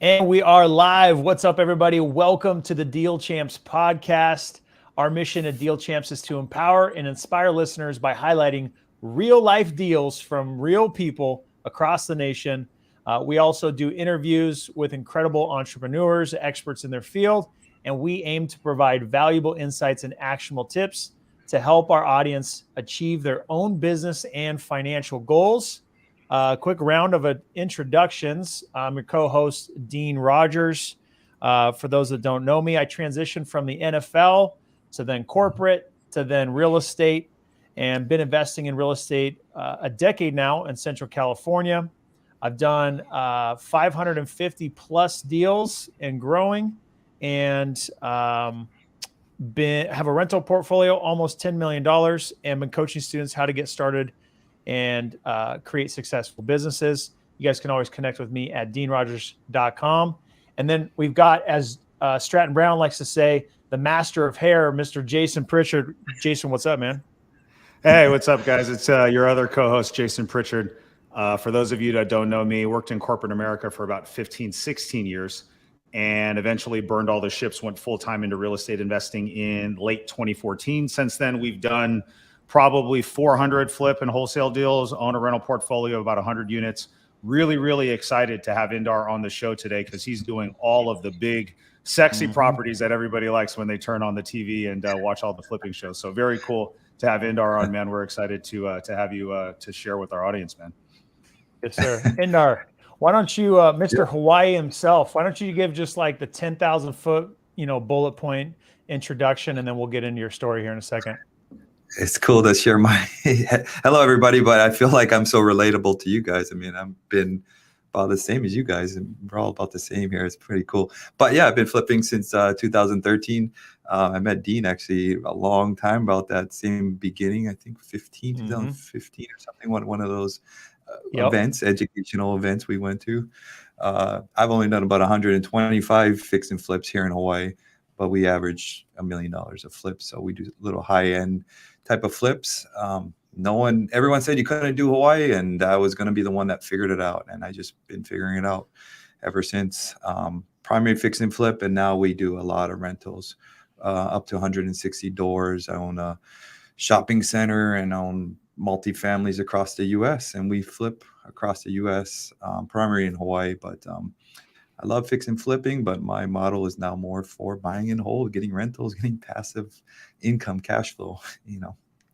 And we are live. What's up, everybody? Welcome to the Deal Champs podcast. Our mission at Deal Champs is to empower and inspire listeners by highlighting real life deals from real people across the nation. We also do interviews with incredible entrepreneurs, experts in their field, and we aim to provide valuable insights and actionable tips to help our audience achieve their own business and financial goals. Quick round of introductions. I'm your co-host, Dean Rogers. For those that don't know me, I transitioned from the NFL to then corporate to then real estate, and been investing in real estate a decade now in Central California. I've done 550 plus deals and growing, and have a rental portfolio almost $10 million, and been coaching students how to get started and create successful businesses. You guys can always connect with me at deanrogers.com. And then we've got, as Stratton Brown likes to say, the master of hair, Mr. Jason Pritchard. Jason, what's up, man? Hey, what's up, guys? It's your other co-host, Jason Pritchard. For those of you that don't know me, worked in corporate America for about 15, 16 years, and eventually burned all the ships, went full-time into real estate investing in late 2014. Since then, we've done probably 400 flip and wholesale deals, own a rental portfolio of about 100 units. Really, really excited to have Indar on the show today because he's doing all of the big, sexy properties that everybody likes when they turn on the TV and watch all the flipping shows. So very cool to have Indar on, man. We're excited to have you to share with our audience, man. Yes, sir. Indar, why don't you, Mr. Hawaii himself, why don't you give just like the 10,000 foot, bullet point introduction, and then we'll get into your story here in a second. It's cool to share my hello, everybody, but I feel like I'm so relatable to you guys. I mean, I've been about the same as you guys, and we're all about the same here. It's pretty cool. But yeah, I've been flipping since 2013. I met Dean actually a long time about that same beginning, I think 2015 or something, one of those events, educational events we went to. I've only done about 125 fix and flips here in Hawaii, but we average $1 million of flips. So we do little high-end type of flips. Everyone said you couldn't do Hawaii, and I was going to be the one that figured it out. And I just been figuring it out ever since. Primary fix and flip, and now we do a lot of rentals, up to 160 doors. I own a shopping center and own multifamilies across the U.S., and we flip across the U.S., primary in Hawaii. But I love fix and flipping, but my model is now more for buying and hold, getting rentals, getting passive income, cash flow,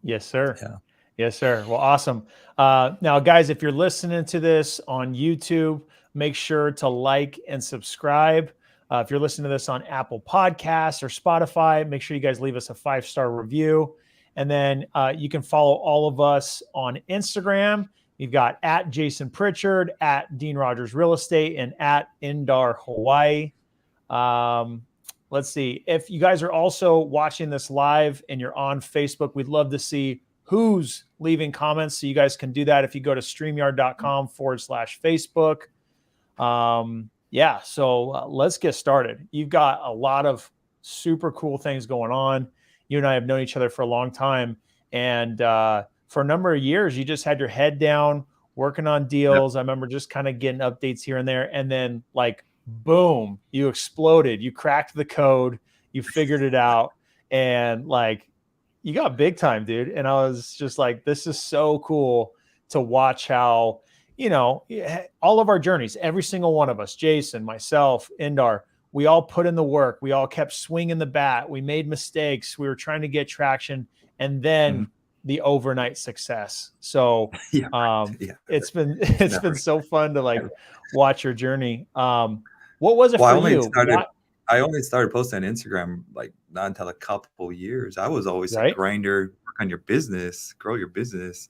Yes, sir. Yeah. Yes, sir. Well, awesome. Now, guys, if you're listening to this on YouTube, make sure to like and subscribe. If you're listening to this on Apple Podcasts or Spotify, make sure you guys leave us a 5-star review. And then you can follow all of us on Instagram. You've got at Jason Pritchard, at Dean Rogers Real Estate, and at Indar Hawaii. Let's see. If you guys are also watching this live and you're on Facebook, we'd love to see who's leaving comments. So you guys can do that if you go to StreamYard.com/Facebook. So let's get started. You've got a lot of super cool things going on. You and I have known each other for a long time. And for a number of years, you just had your head down, working on deals. Yep. I remember just kind of getting updates here and there. And then boom, you exploded. You cracked the code. You figured it out. And you got big time, dude. And I was just like, this is so cool to watch how, all of our journeys, every single one of us, Jason, myself, Indar, we all put in the work. We all kept swinging the bat. We made mistakes. We were trying to get traction. And then the overnight success. So it's been so fun to watch your journey. What was it for you? I only started posting on Instagram not until a couple years. I was always a grinder, work on your business, grow your business.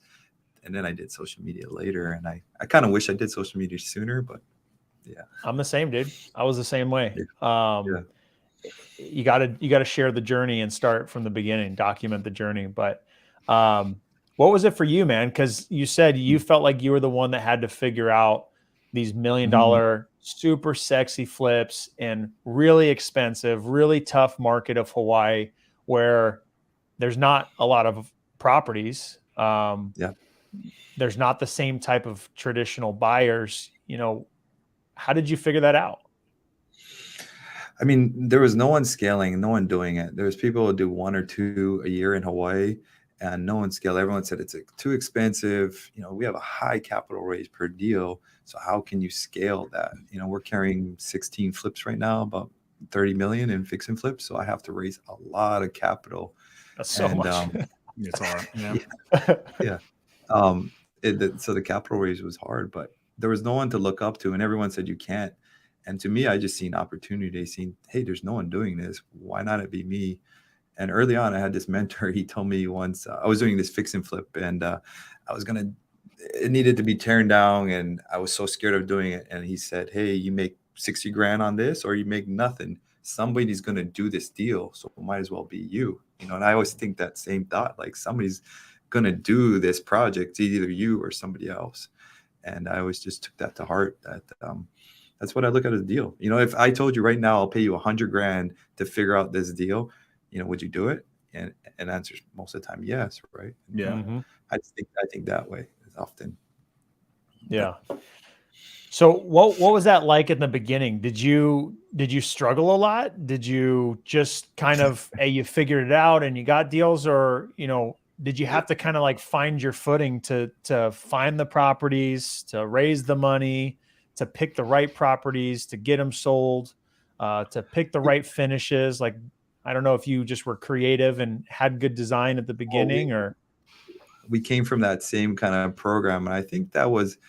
And then I did social media later. And I kind of wish I did social media sooner, but yeah. I'm the same, dude. I was the same way. You gotta share the journey and start from the beginning, document the journey. But what was it for you, man? Because you said you felt like you were the one that had to figure out these $1 million super sexy flips in really expensive, really tough market of Hawaii, where there's not a lot of properties. There's not the same type of traditional buyers. How did you figure that out? I mean, there was no one scaling, no one doing it. There was people who do 1 or 2 a year in Hawaii, and no one scaled. Everyone said it's too expensive. We have a high capital raise per deal, so how can you scale that? We're carrying 16 flips right now, about 30 million in fix and flips, so I have to raise a lot of capital. That's so much. It's hard. Yeah. Yeah. So the capital raise was hard, but there was no one to look up to, and everyone said you can't. And to me, I just seen opportunity, seen, hey, there's no one doing this. Why not it be me? And early on, I had this mentor. He told me once I was doing this fix and flip, and it needed to be tearing down, and I was so scared of doing it. And he said, hey, you make 60 grand on this, or you make nothing. Somebody's going to do this deal, so it might as well be you. And I always think that same thought, like somebody's going to do this project, it's either you or somebody else. And I always just took that to heart, that that's what I look at as a deal. If I told you right now, I'll pay you 100 grand to figure out this deal, would you do it? And answers most of the time, yes. Right. Yeah. Mm-hmm. I think that way is often. Yeah. So what was that like in the beginning? Did you struggle a lot? Did you just kind of, hey, you figured it out and you got deals, or, did you have to kind of like find your footing to find the properties, to raise the money, to pick the right properties, to get them sold, to pick the right finishes? Like, I don't know if you just were creative and had good design at the beginning, or. We came from that same kind of program. And I think that was,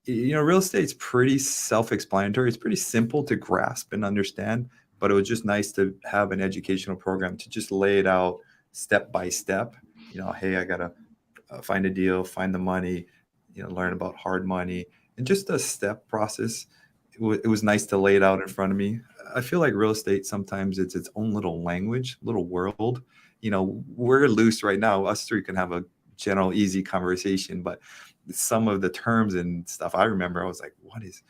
real estate's pretty self-explanatory. It's pretty simple to grasp and understand, but it was just nice to have an educational program to just lay it out step by step. Hey, I got to find a deal, find the money, learn about hard money, and just a step process. It was nice to lay it out in front of me. I feel like real estate, sometimes it's its own little language, little world. We're loose right now. Us three can have a general, easy conversation, but some of the terms and stuff I remember, I was like, what is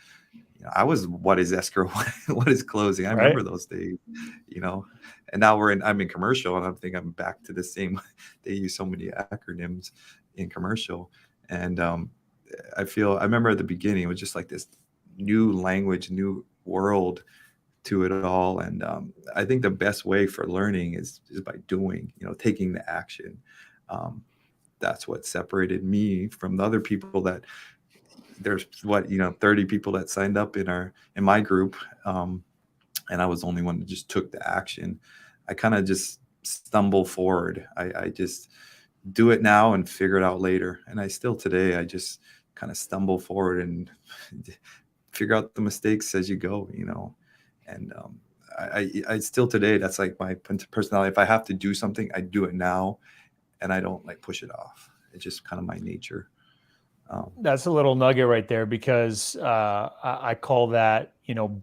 escrow? What is closing? I remember those days, and now I'm in commercial, and I think I'm back to the same. They use so many acronyms in commercial. And I remember at the beginning, it was just like this new language, new world to it all. And I think the best way for learning is by doing, taking the action. That's what separated me from the other people that there's 30 people that signed up in my group. And I was the only one that just took the action. I kind of just stumble forward. I just do it now and figure it out later. And I still today, I just kind of stumble forward and figure out the mistakes as you go, and I still today, that's like my personality. If I have to do something, I do it now, and I don't like push it off. It's just kind of my nature. That's a little nugget right there, because I call that,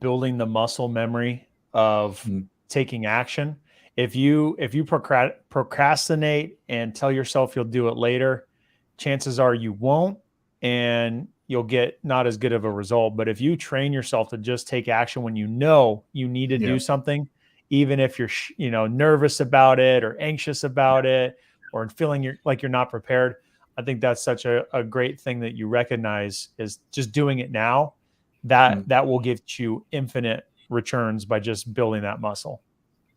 building the muscle memory of taking action. If you procrastinate and tell yourself you'll do it later, chances are you won't, and you'll get not as good of a result. But if you train yourself to just take action when you need to do something, even if you're nervous about it or anxious about it, or feeling like you're not prepared, I think that's such a great thing that you recognize, is just doing it now. That will give you infinite returns by just building that muscle.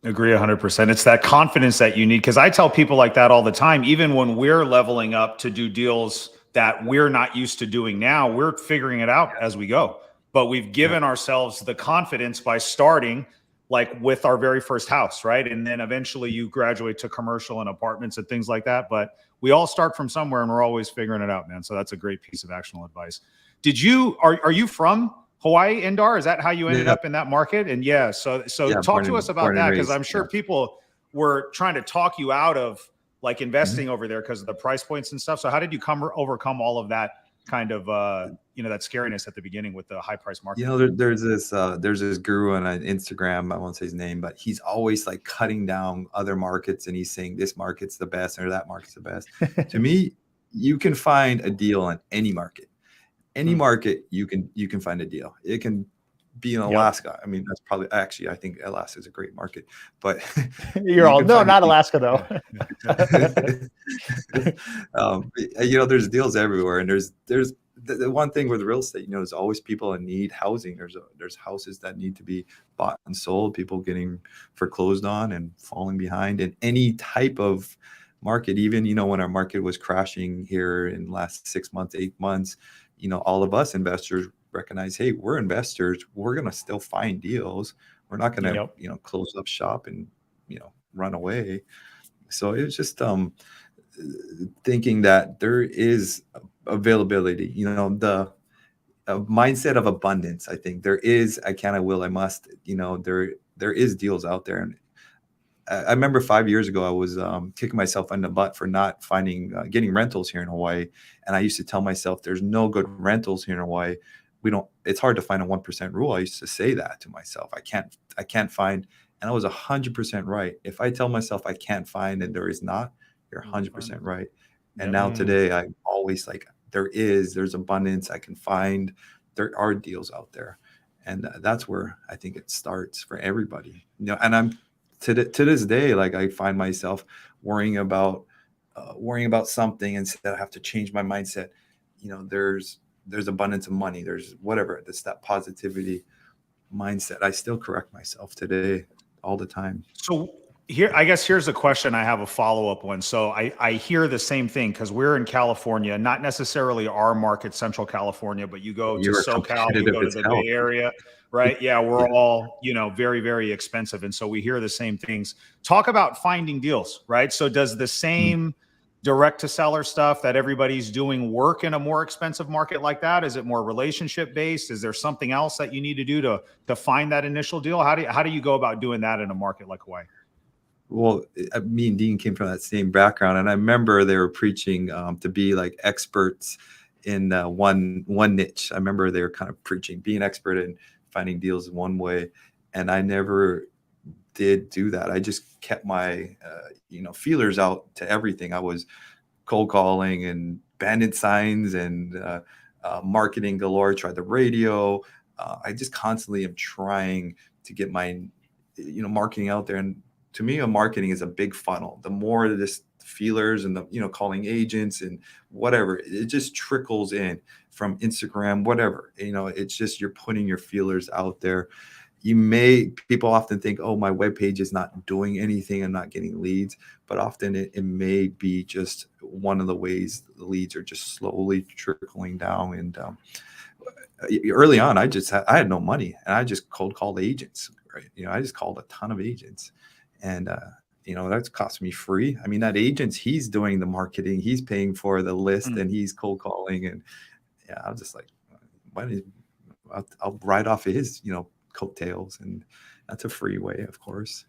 Agree 100%. It's that confidence that you need. Because I tell people like that all the time, even when we're leveling up to do deals that we're not used to doing now, we're figuring it out as we go. But we've given ourselves the confidence by starting like with our very first house, right? And then eventually you graduate to commercial and apartments and things like that. But we all start from somewhere, and we're always figuring it out, man. So that's a great piece of actionable advice. Are you from Hawaii, Indar? Is that how you ended up in that market? And so talk to us about that, because I'm sure people were trying to talk you out of like investing over there because of the price points and stuff. So how did you overcome all of that kind of that scariness at the beginning with the high price market? There's this guru on Instagram, I won't say his name, but he's always like cutting down other markets, and he's saying this market's the best or that market's the best. To me, you can find a deal in any market. Any market you can find a deal. It can be in Alaska. I mean, that's probably, actually, I think Alaska is a great market, but not Alaska though. There's deals everywhere, and there's the one thing with real estate, there's always people that need housing. There's houses that need to be bought and sold, people getting foreclosed on and falling behind in any type of market. Even, when our market was crashing here in the last 6 months, 8 months, all of us investors recognize, hey, we're investors. We're going to still find deals. We're not going to, close up shop and, run away. So it was just thinking that there is availability, the mindset of abundance. I think there is, I can, I will, I must, there is deals out there. And I remember 5 years ago, I was kicking myself in the butt for not finding, getting rentals here in Hawaii. And I used to tell myself, there's no good rentals here in Hawaii. It's hard to find a 1% rule. I used to say that to myself. I can't find, and I was 100% right. If I tell myself I can't find and there is not, you're 100% right. And now today, I'm always like, there's abundance. I can find, there are deals out there. And that's where I think it starts for everybody, and I'm to this day, like I find myself worrying about something, and I have to change my mindset. There's abundance of money. There's whatever, that's that positivity mindset. I still correct myself today all the time. So here's a question. I have a follow-up one. So I hear the same thing, because we're in California, not necessarily our market, Central California, but you go to SoCal, you go to the Bay Area, right? Yeah, we're all, very, very expensive. And so we hear the same things. Talk about finding deals, right? So does the same direct to seller stuff that everybody's doing work in a more expensive market like that? Is it more relationship based? Is there something else that you need to do to find that initial deal? How do you go about doing that in a market like Hawaii? Well, me and Dean came from that same background, and I remember they were preaching to be like experts in one niche. I remember they were kind of preaching being expert in finding deals one way, and I never did do that. I just kept my feelers out to everything. I was cold calling and bandit signs and marketing galore. Tried the radio. I just constantly am trying to get my marketing out there. And to me, marketing is a big funnel. The more this feelers and the calling agents and whatever, it just trickles in from Instagram, whatever. It's just you're putting your feelers out there. People often think, oh, my webpage is not doing anything, I'm not getting leads, but often it may be just one of the ways the leads are just slowly trickling down. And early on, I had no money, and I just cold called agents. Right? I just called a ton of agents, and that's cost me free. I mean, that agent, he's doing the marketing, he's paying for the list, and he's cold calling, and yeah, I was just like, I'll write off of his coattails, and that's a free way, of course.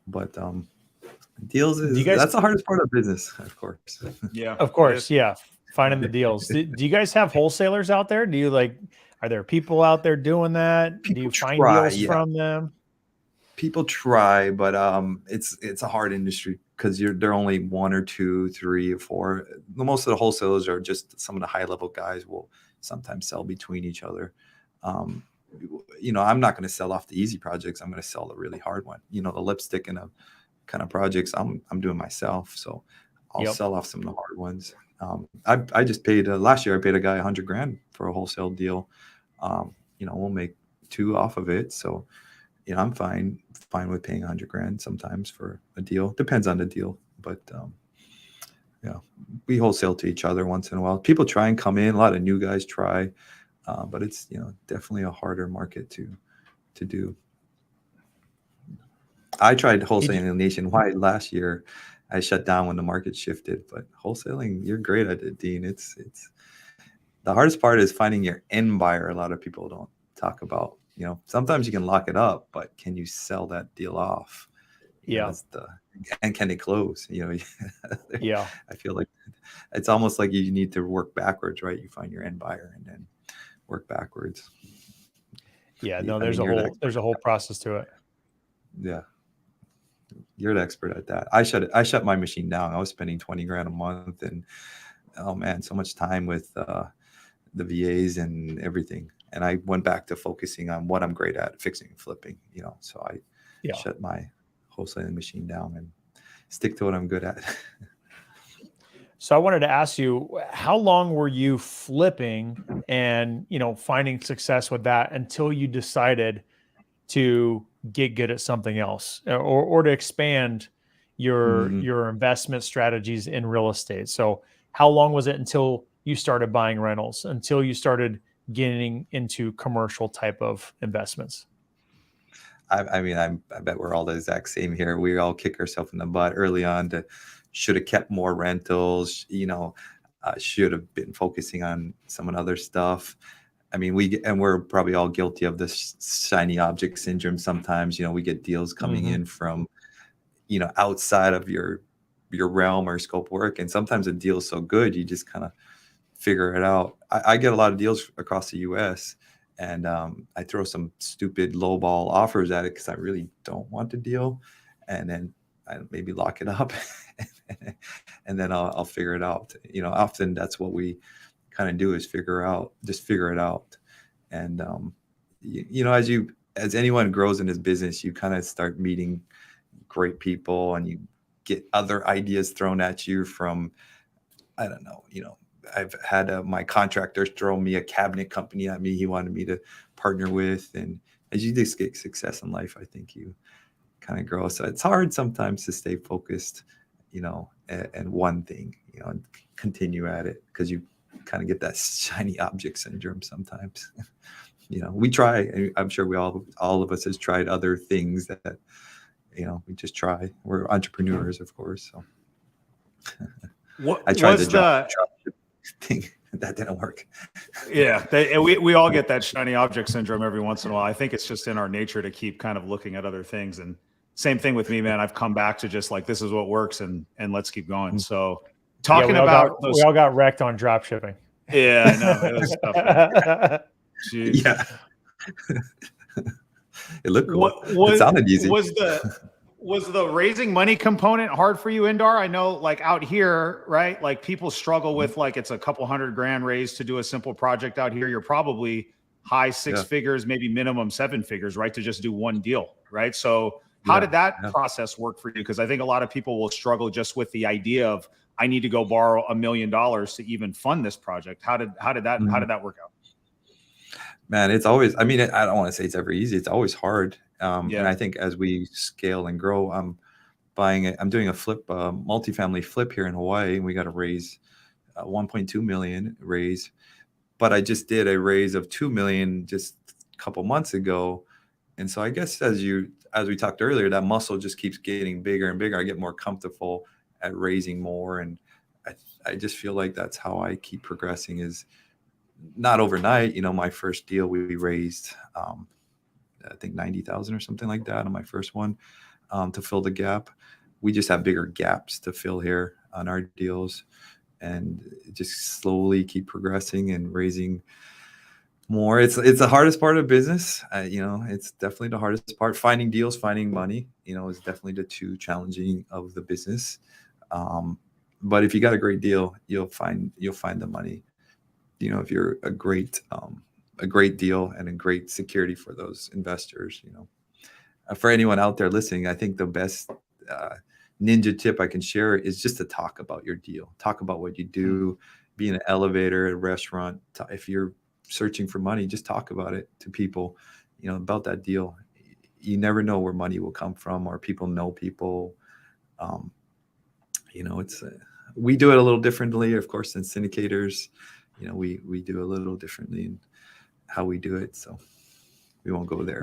But deals that's the hardest part of business, of course. Yeah, of course. Yeah, finding the deals. Do you guys have wholesalers out there? Are there people out there doing that? Do you find deals from them? People try, but it's a hard industry, because they're only 1 or 2, 3 or 4. Most of the wholesalers are just some of the high level guys will sometimes sell between each other. I'm not going to sell off the easy projects. I'm going to sell the really hard one. The lipstick and the kind of projects I'm doing myself. So I'll sell off some of the hard ones. I just paid last year. I paid a guy $100,000 for a wholesale deal. We'll make 2 off of it. So I'm fine with paying $100,000 sometimes for a deal. Depends on the deal, but we wholesale to each other once in a while. People try and come in. A lot of new guys try. But it's definitely a harder market to do. I tried wholesaling nationwide last year. I shut down when the market shifted. But wholesaling, you're great at it, Dean. It's the hardest part is finding your end buyer. A lot of people don't talk about. Sometimes you can lock it up, but can you sell that deal off? And can they close? Yeah. I feel like it's almost like you need to work backwards, right? You find your end buyer and then work backwards. Yeah, no, there's a whole process to it. Yeah. You're the expert at that. I shut my machine down. I was spending $20,000 a month, and oh man, so much time with the VAs and everything. And I went back to focusing on what I'm great at, fixing and flipping, so I shut my wholesaling machine down and stick to what I'm good at. So I wanted to ask you, how long were you flipping and, finding success with that until you decided to get good at something else, or to expand Mhm. your investment strategies in real estate? So how long was it until you started buying rentals, until you started getting into commercial type of investments? I mean, I bet we're all the exact same here. We all kick ourselves in the butt early on to should have kept more rentals, should have been focusing on some other stuff. I mean, we're probably all guilty of this shiny object syndrome sometimes. We get deals coming Mm-hmm. in from, outside of your realm or scope work. And sometimes a deal is so good, you just kind of figure it out. I get a lot of deals across the US, and I throw some stupid lowball offers at it because I really don't want the deal. And then I maybe lock it up and then I'll figure it out. Often that's what we kind of do is figure it out. And, as anyone grows in this business, you kind of start meeting great people and you get other ideas thrown at you from, I don't know, I've had my contractors throw me a cabinet company at me he wanted me to partner with. And as you just get success in life, I think you kind of grow. So it's hard sometimes to stay focused, and one thing, and continue at it because you kind of get that shiny object syndrome sometimes. We try, and I'm sure all of us has tried other things that, we just try. We're entrepreneurs, of course. So What I tried was the the drop thing. That didn't work. Yeah, we all get that shiny object syndrome every once in a while. I think it's just in our nature to keep kind of looking at other things. And same thing with me, man. I've come back to just like, this is what works, and let's keep going. So talking about those, we all got wrecked on drop shipping. yeah, I know it was tough, man. Jeez. Yeah. It looked cool. What It sounded easy. was the raising money component hard for you, Indar? I know, like out here, right? Like people struggle with like it's a couple $100,000 raised to do a simple project out here. You're probably high six figures, maybe minimum 7 figures, right? To just do one deal, right? So how did that process work for you? Because I think a lot of people will struggle just with the idea of I need to go borrow $1 million to even fund this project. How did that work out? Man, it's always, I mean, I don't want to say it's ever easy. It's always hard. And I think as we scale and grow, I'm doing a flip, multifamily flip here in Hawaii, and we got to raise 1.2 million raise. But I just did a raise of 2 million just a couple months ago. And so I guess as we talked earlier, that muscle just keeps getting bigger and bigger. I get more comfortable at raising more. And I just feel like that's how I keep progressing, is not overnight. My first deal, we raised, I think 90,000 or something like that on my first one, to fill the gap. We just have bigger gaps to fill here on our deals, and just slowly keep progressing and raising more. It's the hardest part of business. It's definitely the hardest part. Finding deals, finding money, is definitely the two challenging of the business. But if you got a great deal, you'll find the money. If you're a great deal and a great security for those investors. For anyone out there listening, I think the best ninja tip I can share is just to talk about your deal. Talk about what you do, be in an elevator, a restaurant. If you're searching for money, just talk about it to people, about that deal. You never know where money will come from, or people know people. It's we do it a little differently, of course, than syndicators. We do a little differently in how we do it, so we won't go there.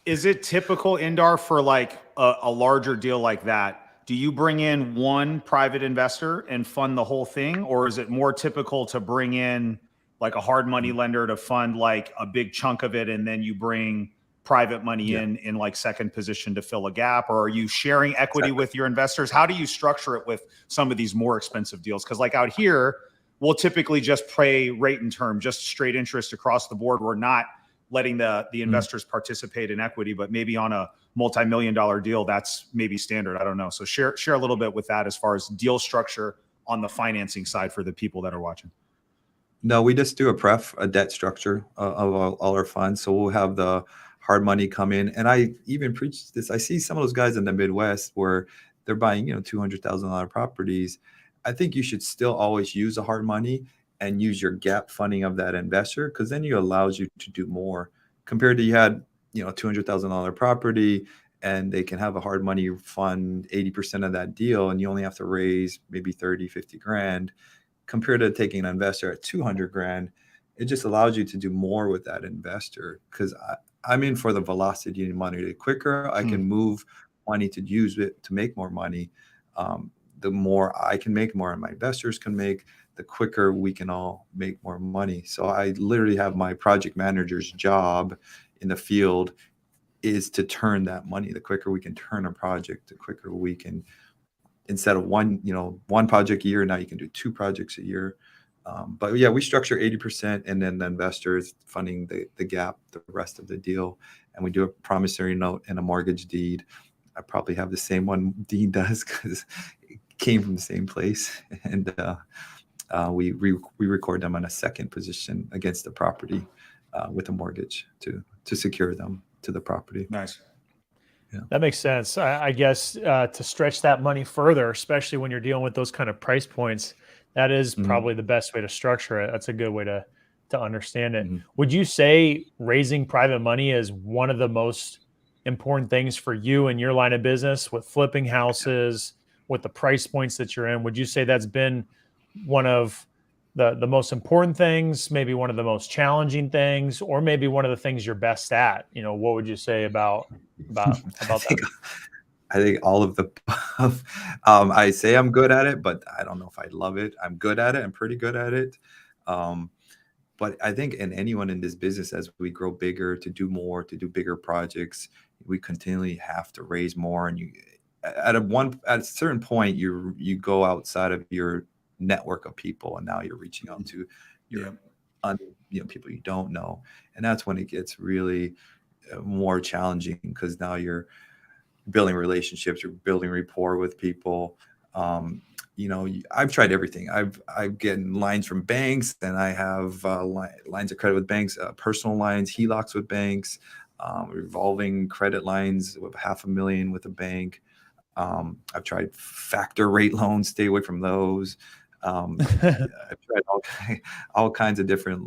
Is it typical, Indar, for like a larger deal like that? Do you bring in one private investor and fund the whole thing, or is it more typical to bring in like a hard money lender to fund like a big chunk of it, and then you bring private money in like second position to fill a gap? Or are you sharing equity with your investors? How do you structure it with some of these more expensive deals? Because like out here, we'll typically just pay rate and term, just straight interest across the board. We're not letting the investors participate in equity, but maybe on a multi-million-dollar deal, that's maybe standard. I don't know. So share a little bit with that as far as deal structure on the financing side for the people that are watching. No, we just do a debt structure of all our funds. So we'll have the hard money come in. And I even preach this. I see some of those guys in the Midwest where they're buying, $200,000 properties. I think you should still always use the hard money and use your gap funding of that investor, because then it allows you to do more compared to you had, $200,000 property and they can have a hard money fund 80% of that deal and you only have to raise maybe 30, 50 grand compared to taking an investor at 200 grand. It just allows you to do more with that investor, because I'm in for the velocity of money. The quicker I can move money to use it to make more money, the more I can make, more and my investors can make, the quicker we can all make more money. So I literally have my project manager's job in the field is to turn that money. The quicker we can turn a project, the quicker we can, instead of one project a year, now you can do 2 projects a year. But yeah, we structure 80% and then the investor is funding the gap, the rest of the deal. And we do a promissory note and a mortgage deed. I probably have the same one Dean does because it came from the same place. And we record them on a second position against the property with a mortgage to secure them to the property. Nice. Yeah. That makes sense. I guess to stretch that money further, especially when you're dealing with those kind of price points, that is probably the best way to structure it. That's a good way to understand it. Would you say raising private money is one of the most important things for you in your line of business with flipping houses, with the price points that you're in? Would you say that's been one of the most important things, maybe one of the most challenging things, or maybe one of the things you're best at? What would you say about that? I think all of the above. I say I'm good at it, but I don't know if I love it. I'm good at it. I'm pretty good at it. But I think anyone in this business, as we grow bigger, to do more, to do bigger projects, we continually have to raise more. And at a certain point, you go outside of your network of people, and now you're reaching out to your people you don't know, and that's when it gets really more challenging, because now you're building relationships, you're building rapport with people. I've tried everything. I've gotten lines from banks, and I have lines of credit with banks, personal lines, HELOCs with banks, revolving credit lines with $500,000 with a bank. I've tried factor rate loans, stay away from those. I've tried all kinds of different,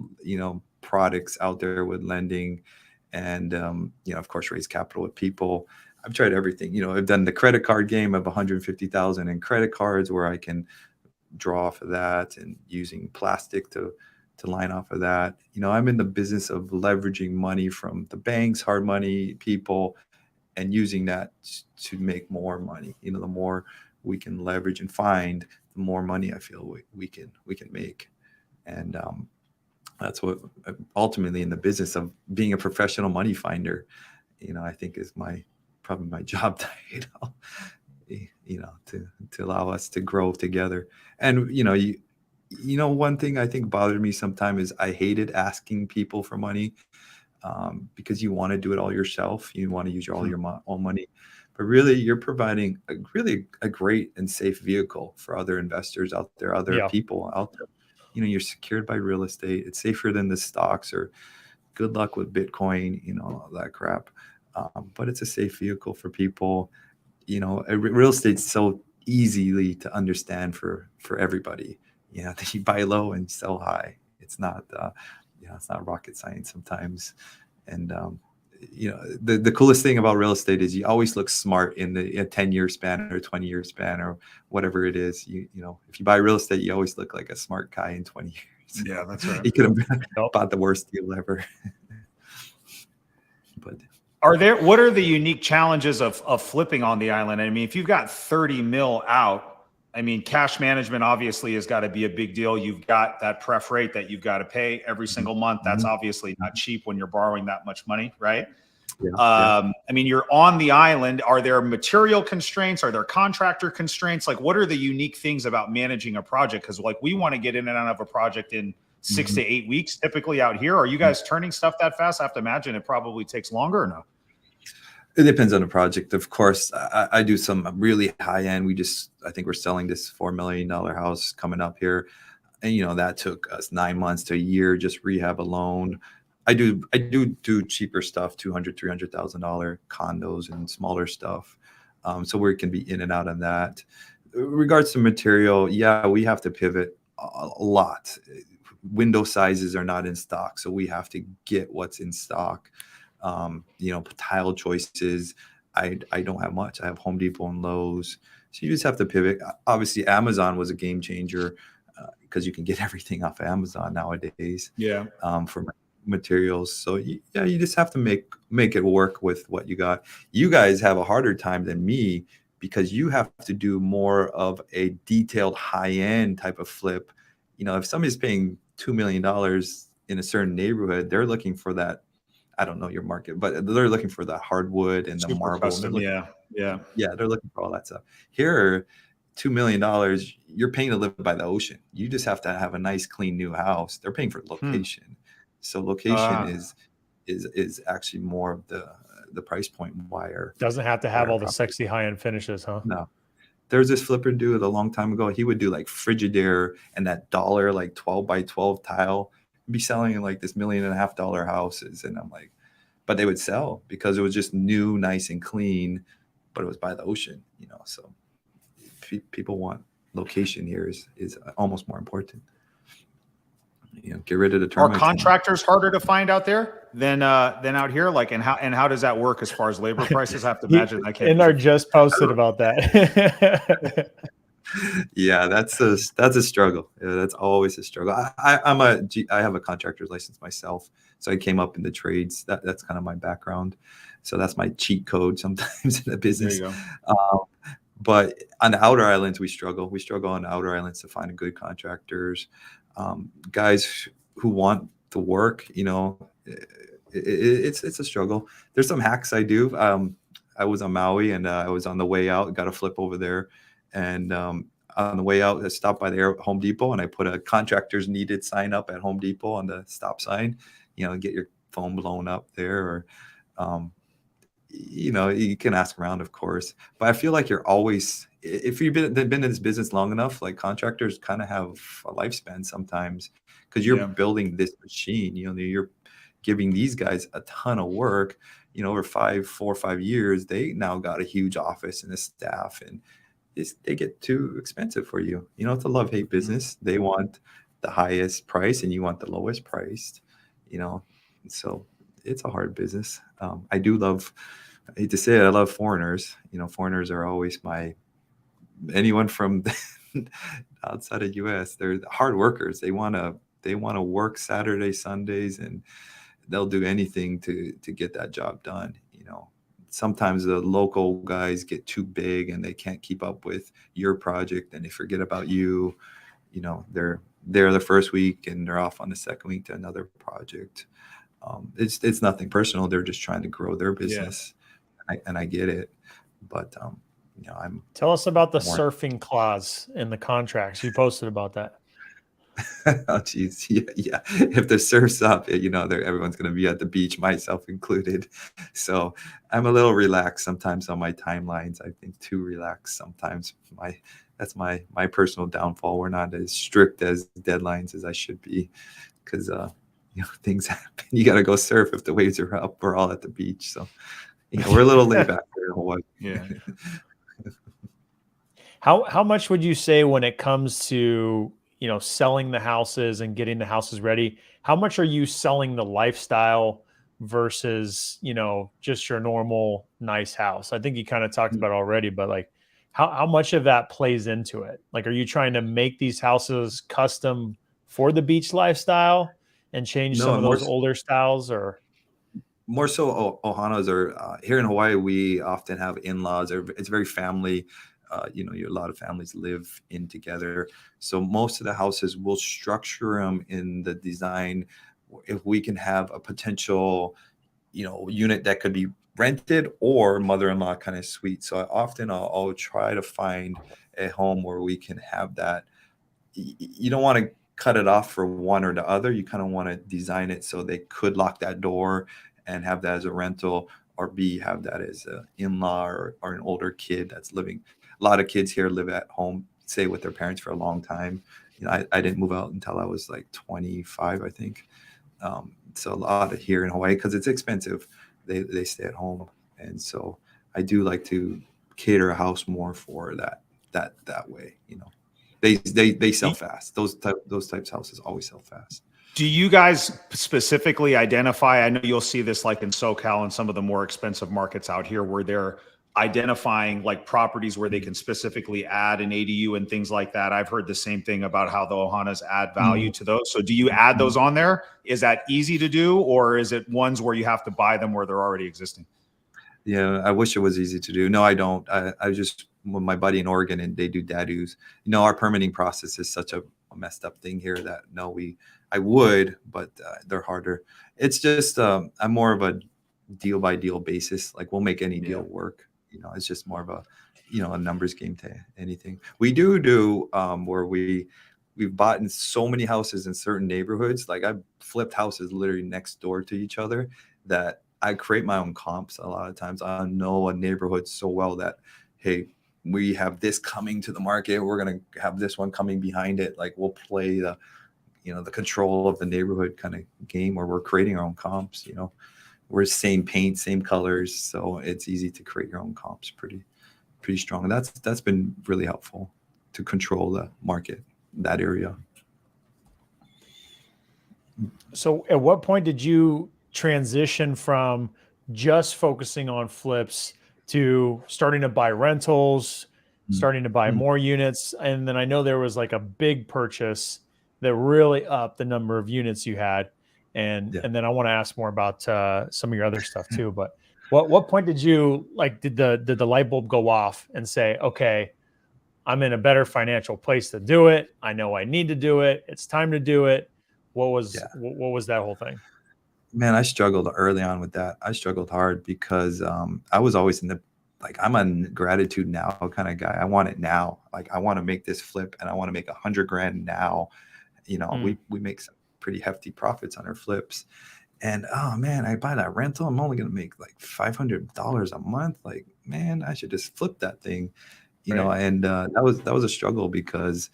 products out there with lending, and, of course, raise capital with people. I've tried everything. I've done the credit card game of 150,000 in credit cards where I can draw off of that, and using plastic to line off of that. I'm in the business of leveraging money from the banks, hard money people, and using that to make more money. The more we can leverage and find, the more money I feel we can make. And that's what ultimately, in the business of being a professional money finder, I think is probably my job title, to allow us to grow together. And, one thing I think bothered me sometimes is I hated asking people for money, because you want to do it all yourself. You want to use all your own money, but really you're providing a great and safe vehicle for other investors out there, other people out there. You're secured by real estate. It's safer than the stocks, or good luck with Bitcoin, all that crap. But it's a safe vehicle for people. Real estate's so easily to understand for everybody. That you buy low and sell high. It's not, it's not rocket science sometimes. And the coolest thing about real estate is you always look smart in a 10-year span or 20-year span or whatever it is. If you buy real estate, you always look like a smart guy in 20 years. Yeah, that's right. You could have bought the worst deal ever. But what are the unique challenges of flipping on the island? I mean, if you've got 30 mil out, cash management obviously has got to be a big deal. You've got that pref rate that you've got to pay every single month. That's obviously not cheap when you're borrowing that much money, right? Yeah. You're on the island. Are there material constraints? Are there contractor constraints? Like, what are the unique things about managing a project? Because we want to get in and out of a project in 6 to 8 weeks, typically out here. Are you guys turning stuff that fast? I have to imagine it probably takes longer, or no? It depends on the project. Of course, I do some really high end. I think we're selling this $4 million house coming up here. And, that took us 9 months to a year, just rehab alone. I do cheaper stuff, $200,000, $300,000 condos and smaller stuff. So we can be in and out of that. regards to material, yeah, we have to pivot a lot. Window sizes are not in stock, so we have to get what's in stock. Tile choices. I don't have much. I have Home Depot and Lowe's, so you just have to pivot. Obviously, Amazon was a game changer because you can get everything off of Amazon nowadays. Yeah. For materials. So you just have to make it work with what you got. You guys have a harder time than me because you have to do more of a detailed high-end type of flip. If somebody's paying $2 million in a certain neighborhood, they're looking for that. I don't know your market, but they're looking for the hardwood and the Super marble. custom. Yeah. They're looking for all that stuff. Here, $2 million, you're paying to live by the ocean. You just have to have a nice, clean, new house. They're paying for location. So location is actually more of the price point wire. Doesn't have to have all the sexy high-end finishes, huh? No. There's this flipper dude a long time ago. He would do like Frigidaire and that dollar, like 12 by 12 tile. He'd be selling in like this $1.5 million houses. And I'm like, but they would sell because it was just new, nice and clean, but it was by the ocean, so people want location here is almost more important. Get rid of the termites. Are contractors harder to find out there than out here? Like, and how does that work as far as labor prices? I have to imagine I can't. Indar just posted about that. Yeah, that's a struggle. Yeah, that's always a struggle. I have a contractor's license myself, so I came up in the trades. That's kind of my background. So that's my cheat code sometimes in the business. There you go. But on the outer islands, we struggle. We struggle on the outer islands to find good contractors, guys who want to work. It's a struggle. There's some hacks I do. I was on Maui and I was on the way out, got a flip over there. And on the way out, I stopped by the Home Depot and I put a contractors needed sign up at Home Depot on the stop sign, get your phone blown up there. Or, you can ask around, of course. But I feel like you're always, if you've been in this business long enough, like contractors kind of have a lifespan sometimes because you're building this machine. You're giving these guys a ton of work. Over 4 or 5 years, they now got a huge office and a staff and they get too expensive for you. It's a love-hate business. They want the highest price and you want the lowest priced, so it's a hard business. I hate to say it, I love foreigners. Foreigners are always anyone from outside of US, they're hard workers. They want to work Saturday, Sundays, and they'll do anything to get that job done. Sometimes the local guys get too big and they can't keep up with your project and they forget about you. They're there the first week and they're off on the second week to another project. It's nothing personal. They're just trying to grow their business. Yeah. And I get it. But Tell us about the surfing clause in the contracts. You posted about that. Oh geez, yeah. If the surf's up, everyone's going to be at the beach, myself included. So I'm a little relaxed sometimes on my timelines. I think too relaxed sometimes. That's my personal downfall. We're not as strict as deadlines as I should be, because things happen. You got to go surf if the waves are up. We're all at the beach, so we're a little laid back there in Hawaii. Yeah. How much would you say when it comes to selling the houses and getting the houses ready, how much are you selling the lifestyle versus, just your normal nice house? I think you kind of talked about it already, but like how much of that plays into it? Like, are you trying to make these houses custom for the beach lifestyle and change some of those older styles, or? More so Ohanas are here in Hawaii. We often have in-laws. It's very family. A lot of families live in together. So most of the houses will structure them in the design. If we can have a potential, unit that could be rented or mother-in-law kind of suite. So I'll try to find a home where we can have that. You don't want to cut it off for one or the other. You kind of want to design it so they could lock that door and have that as a rental, or B, have that as an in-law or an older kid that's living. A lot of kids here live at home, stay with their parents for a long time. I didn't move out until I was like 25, I think. So a lot of here in Hawaii, because it's expensive, they stay at home. And so I do like to cater a house more for that that way. They sell fast. Those types of houses always sell fast. Do you guys specifically identify? I know you'll see this like in SoCal and some of the more expensive markets out here where they're identifying like properties where they can specifically add an ADU and things like that. I've heard the same thing about how the Ohanas add value to those. So do you add those on there? Is that easy to do, or is it ones where you have to buy them where they're already existing? Yeah, I wish it was easy to do. No, I don't. I just, with my buddy in Oregon, and they do dadus. Our permitting process is such a messed up thing here that I would, but they're harder. It's just I'm more of a deal by deal basis. Like we'll make any deal work. It's just more of a numbers game to anything. We do where we've bought in so many houses in certain neighborhoods. Like I've flipped houses literally next door to each other that I create my own comps. A lot of times I know a neighborhood so well that, hey, we have this coming to the market. We're going to have this one coming behind it. Like we'll play the control of the neighborhood kind of game where we're creating our own comps. We're same paint, same colors. So it's easy to create your own comps pretty strong. And that's been really helpful to control the market, that area. So at what point did you transition from just focusing on flips to starting to buy rentals, starting to buy more units? And then I know there was like a big purchase that really upped the number of units you had. And then I want to ask more about some of your other stuff too. But what point did you did the light bulb go off and say, okay, I'm in a better financial place to do it. I know I need to do it. It's time to do it. What was that whole thing? Man, I struggled early on with that. I struggled hard because I was always in the, I'm a gratitude now kind of guy. I want it now. Like I want to make this flip and I want to make $100,000 now. We make some pretty hefty profits on our flips. And oh man, I buy that rental. I'm only going to make like $500 a month. Like, man, I should just flip that thing, and that was a struggle because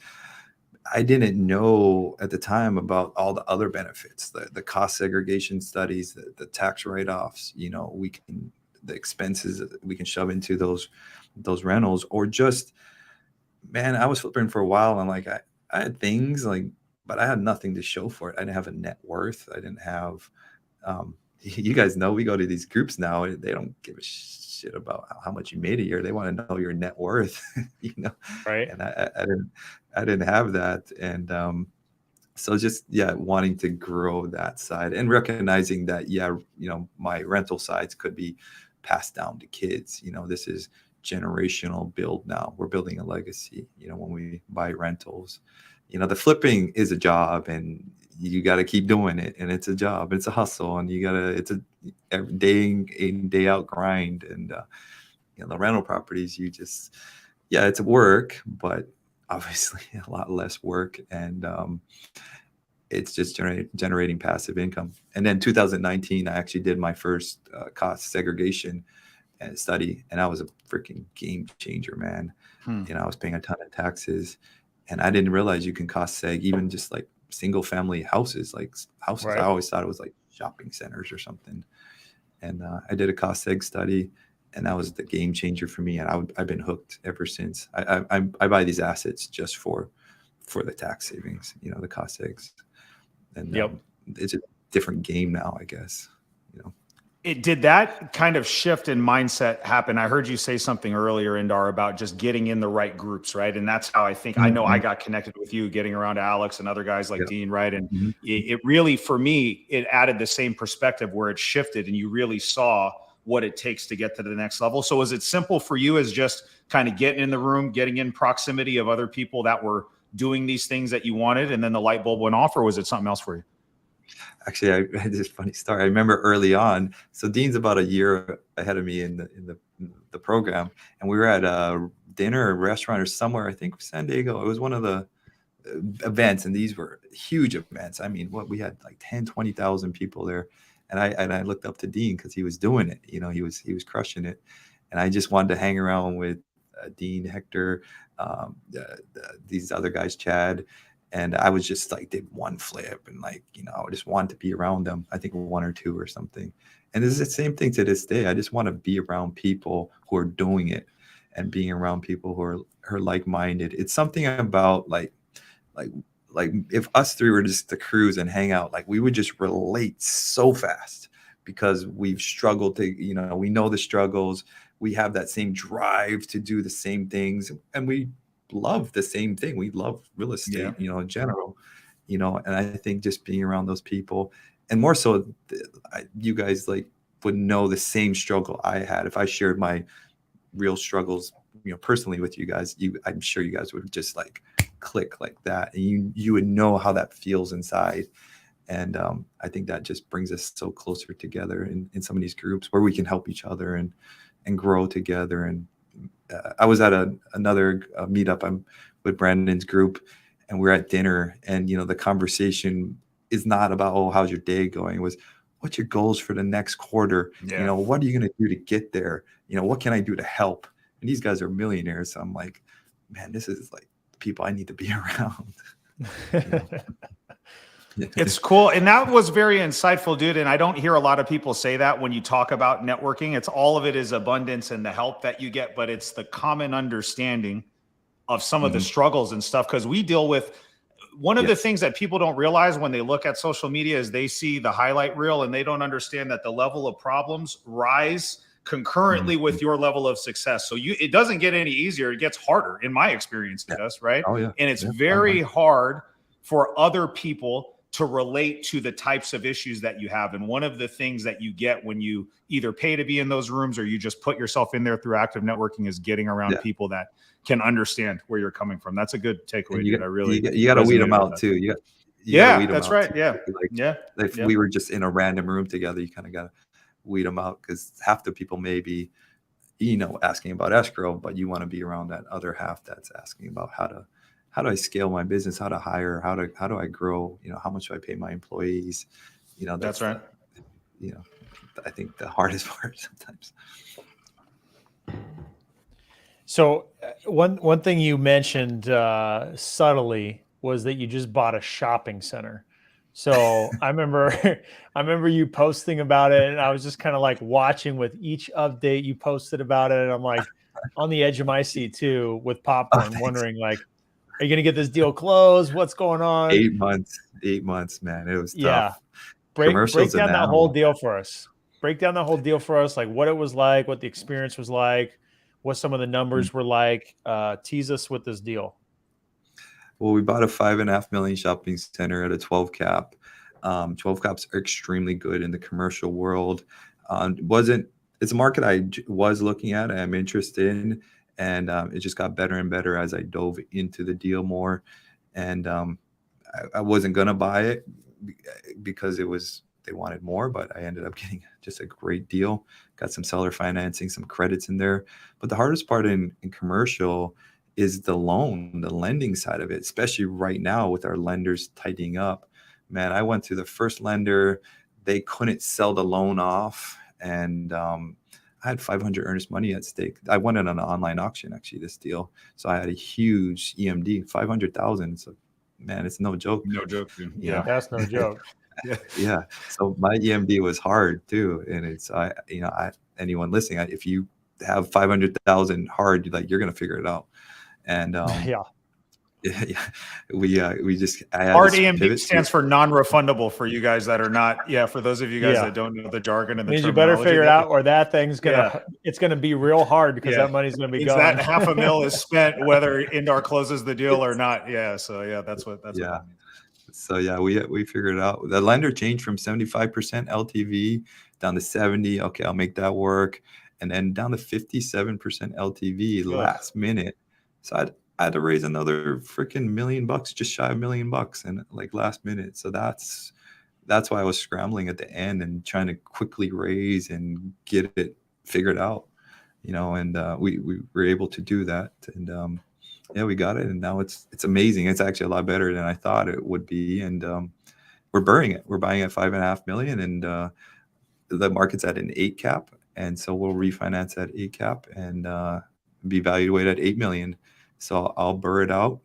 I didn't know at the time about all the other benefits, the cost segregation studies, the tax write-offs, the expenses that we can shove into those rentals, or just, man, I was flipping for a while and I had things but I had nothing to show for it. I didn't have a net worth. I didn't have, you guys know, we go to these groups now, they don't give a shit about how much you made a year. They want to know your net worth, Right. And I didn't have that. And so just, wanting to grow that side and recognizing that, my rental sides could be passed down to kids. This is generational build now. We're building a legacy, when we buy rentals. The flipping is a job and you got to keep doing it. And it's a job, it's a hustle, and it's a day in, day out grind. And, the rental properties, it's work, but obviously a lot less work. And it's just generating passive income. And then 2019, I actually did my first cost segregation study, and I was a freaking game changer, man. I was paying a ton of taxes, and I didn't realize you can cost seg even just like single family houses, Right. I always thought it was like shopping centers or something. And I did a cost seg study, and that was the game changer for me. And I've been hooked ever since. I buy these assets just for the tax savings, the cost segs. And it's a different game now, I guess. Did that kind of shift in mindset happen? I heard you say something earlier, Indar, about just getting in the right groups, right? And that's how I think, I know I got connected with you, getting around Alex and other guys like Dean, right? And it really, for me, it added the same perspective where it shifted and you really saw what it takes to get to the next level. So is it simple for you as just kind of getting in the room, getting in proximity of other people that were doing these things that you wanted, and then the light bulb went off, or was it something else for you? Actually, I had this funny story. I remember early on. So Dean's about a year ahead of me in the program, and we were at a dinner or restaurant or somewhere. I think San Diego. It was one of the events, and these were huge events. I mean, we had like 10, 20,000 people there, and I looked up to Dean because he was doing it. He was crushing it, and I just wanted to hang around with Dean, Hector, these other guys, Chad. And I was just did one flip and I just wanted to be around them. I think one or two or something. And it's the same thing to this day. I just want to be around people who are doing it. and being around people who are like-minded. It's something about like if us three were just to cruise and hang out, like we would just relate so fast because we've struggled to, we know the struggles. We have that same drive to do the same things, and we love the same thing. We love real estate, in general, and I think just being around those people, and more so, you guys like would know the same struggle I had. If I shared my real struggles, personally with you guys, I'm sure you guys would just like click like that, and you would know how that feels inside. And I think that just brings us so closer together in some of these groups where we can help each other and grow together. And I was at another meetup. I'm with Brandon's group, and we're at dinner, and the conversation is not about, oh, how's your day going? It was, what's your goals for the next quarter? What are you going to do to get there? What can I do to help? And these guys are millionaires, so I'm like, man, this is like people I need to be around. It's cool. And that was very insightful, dude. And I don't hear a lot of people say that when you talk about networking. It's all of it is abundance and the help that you get, but it's the common understanding of some of the struggles and stuff. Because we deal with one of the things that people don't realize when they look at social media is they see the highlight reel and they don't understand that the level of problems rise concurrently with your level of success. So it doesn't get any easier. It gets harder, in my experience, it does, right? Oh, yeah. And it's very hard for other people to relate to the types of issues that you have. And one of the things that you get when you either pay to be in those rooms or you just put yourself in there through active networking is getting around people that can understand where you're coming from. That's a good takeaway, dude. I really, you got to weed them out too. You that's right. Too. If we were just in a random room together, you kind of got to weed them out, because half the people may be, asking about escrow, but you want to be around that other half that's asking about how do I scale my business, how to hire, how do I grow, how much do I pay my employees? That's right. I think the hardest part sometimes. So one thing you mentioned subtly was that you just bought a shopping center. So I remember you posting about it, and I was just kind of like watching with each update you posted about it, and I'm like on the edge of my seat too with popcorn, wondering like, are you going to get this deal closed? What's going on? 8 months, man. It was tough. Yeah. Break down that whole deal for us. Break down the whole deal for us, like what it was like, what the experience was like, what some of the numbers were like. Tease us with this deal. Well, we bought a $5.5 million shopping center at a 12 cap. 12 caps are extremely good in the commercial world. It's a market I was looking at, I'm interested in, and it just got better and better as I dove into the deal more. And I wasn't gonna buy it because they wanted more, but I ended up getting just a great deal. Got some seller financing, some credits in there. But the hardest part in commercial is the lending side of it, especially right now with our lenders tightening up. Man, I went to the first lender, they couldn't sell the loan off, and I had 500 earnest money at stake. I won it on an online auction, actually, this deal. So I had a huge EMD, 500,000. So, man, it's no joke. No joke, dude. Yeah, that's no joke. Yeah. So my EMD was hard too, and it's anyone listening, if you have 500,000 hard, you're gonna figure it out. And we just hard EMD stands for non-refundable for you guys that are not. Yeah, for those of you guys that don't know the jargon and the means you better figure it out, or that thing's it's gonna be real hard because that money's gonna be gone. That $500,000 is spent whether Indar closes the deal or not. Yeah, so that's what that means. So we figured it out. The lender changed from 75% LTV down to 70. Okay, I'll make that work, and then down to 57% LTV last minute. So I had to raise another freaking $1 million, just shy of $1 million, and last minute. So that's why I was scrambling at the end and trying to quickly raise and get it figured out, and we were able to do that, and we got it, and now it's amazing. It's actually a lot better than I thought it would be, and we're buying it. We're buying at $5.5 million, and the market's at an 8 cap, and so we'll refinance at 8 cap and be valued at $8 million. So I'll burr it out,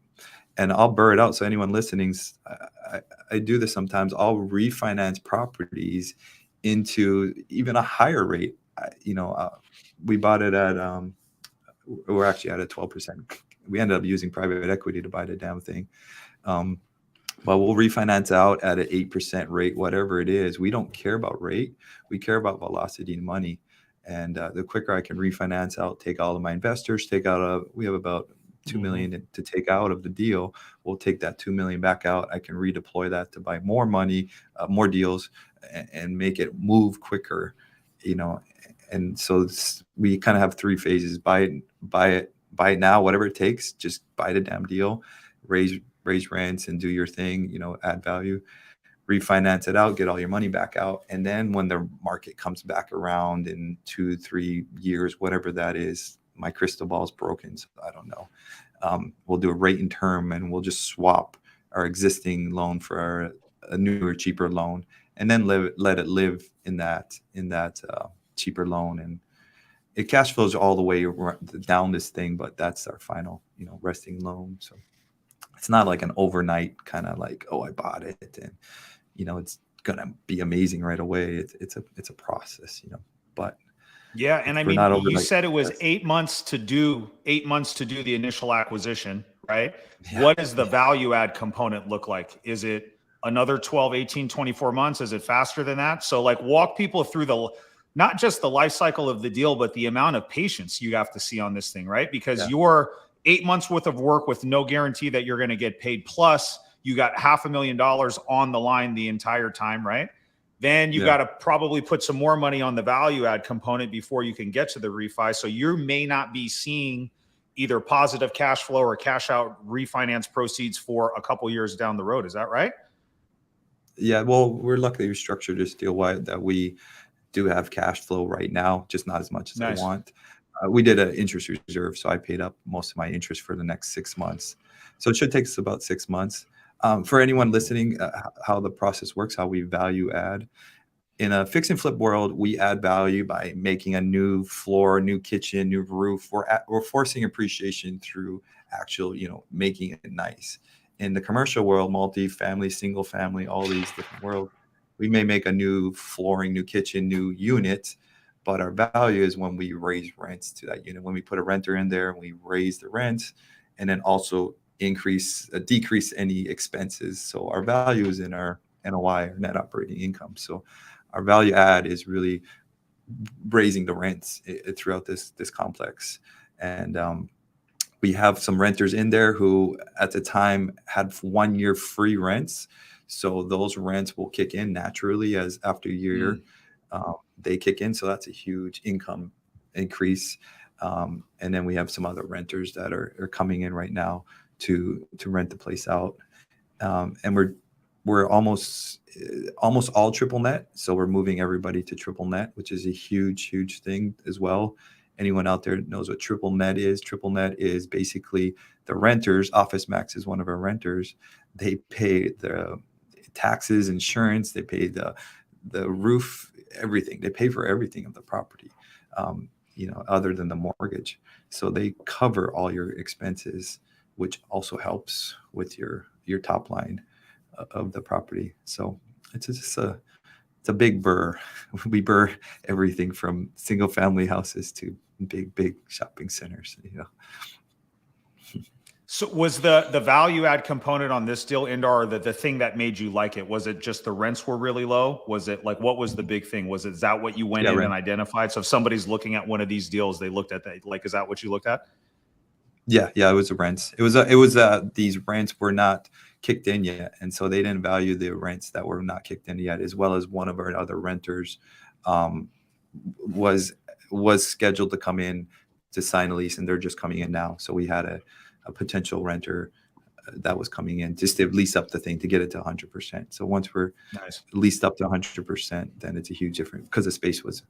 so anyone listening, I do this sometimes. I'll refinance properties into even a higher rate. We bought it at we're actually at a 12%. We ended up using private equity to buy the damn thing. But we'll refinance out at an 8% rate, whatever it is. We don't care about rate. We care about velocity and money. And the quicker I can refinance out, take all of my investors, we have about $2 million to take out of the deal. We'll take that $2 million back out. I can redeploy that to buy more money, more deals, and make it move quicker, And so we kind of have three phases: buy it now, whatever it takes. Just buy the damn deal, raise rents and do your thing, add value, refinance it out, get all your money back out. And then when the market comes back around in 2-3 years, whatever that is, my crystal ball is broken, so I don't know. We'll do a rate and term, and we'll just swap our existing loan for a newer, cheaper loan, and then let it live in that cheaper loan. And it cash flows all the way down this thing, but that's our final, resting loan. So it's not like an overnight kind of like, oh, I bought it and, it's gonna be amazing right away. It's a process, but yeah. And I mean, you said it was 8 months to do the initial acquisition, right? Yeah. What does the value add component look like? Is it another 12, 18, 24 months? Is it faster than that? So like walk people through not just the life cycle of the deal, but the amount of patience you have to see on this thing, right? Because you're 8 months worth of work with no guarantee that you're going to get paid. Plus you got $500,000 on the line the entire time, right? Then you got to probably put some more money on the value add component before you can get to the refi. So you may not be seeing either positive cash flow or cash out refinance proceeds for a couple years down the road. Is that right? Yeah. Well, we're lucky we structured this deal that we do have cash flow right now, just not as much as I want. We did an interest reserve, so I paid up most of my interest for the next 6 months. So it should take us about 6 months. For anyone listening, how the process works, how we value add. In a fix and flip world, we add value by making a new floor, new kitchen, new roof. We're forcing appreciation through actual, making it nice. In the commercial world, multi-family, single family, all these different worlds, we may make a new flooring, new kitchen, new unit, but our value is when we raise rents to that unit. When we put a renter in there, we raise the rent, and then also decrease any expenses. So our value is in our NOI, or net operating income. So our value add is really raising the rents throughout this complex. And we have some renters in there who at the time had 1 year free rents. So those rents will kick in naturally as after a year they kick in. So that's a huge income increase. And then we have some other renters that are coming in right now to rent the place out. And we're almost all triple net. So we're moving everybody to triple net, which is a huge thing as well. Anyone out there knows what triple net is? Triple net is basically the renters. Office Max is one of our renters. They pay the taxes, insurance, they pay the roof, everything. They pay for everything of the property, other than the mortgage. So they cover all your expenses, which also helps with your top line of the property. So it's a big burr. We burr everything from single family houses to big shopping centers. So was the value add component on this deal, Indar, the thing that made you like it? Was it just the rents were really low? Was it like, what was the big thing? Is that what you went in and identified? So if somebody's looking at one of these deals, they looked at that, like, is that what you looked at? Yeah, it was the rents. These rents were not kicked in yet, and so they didn't value the rents that were not kicked in yet, as well as one of our other renters was scheduled to come in to sign a lease, and they're just coming in now. So we had a potential renter that was coming in just to lease up the thing to get it to 100%. So once we're leased up to 100%, then it's a huge difference because the space was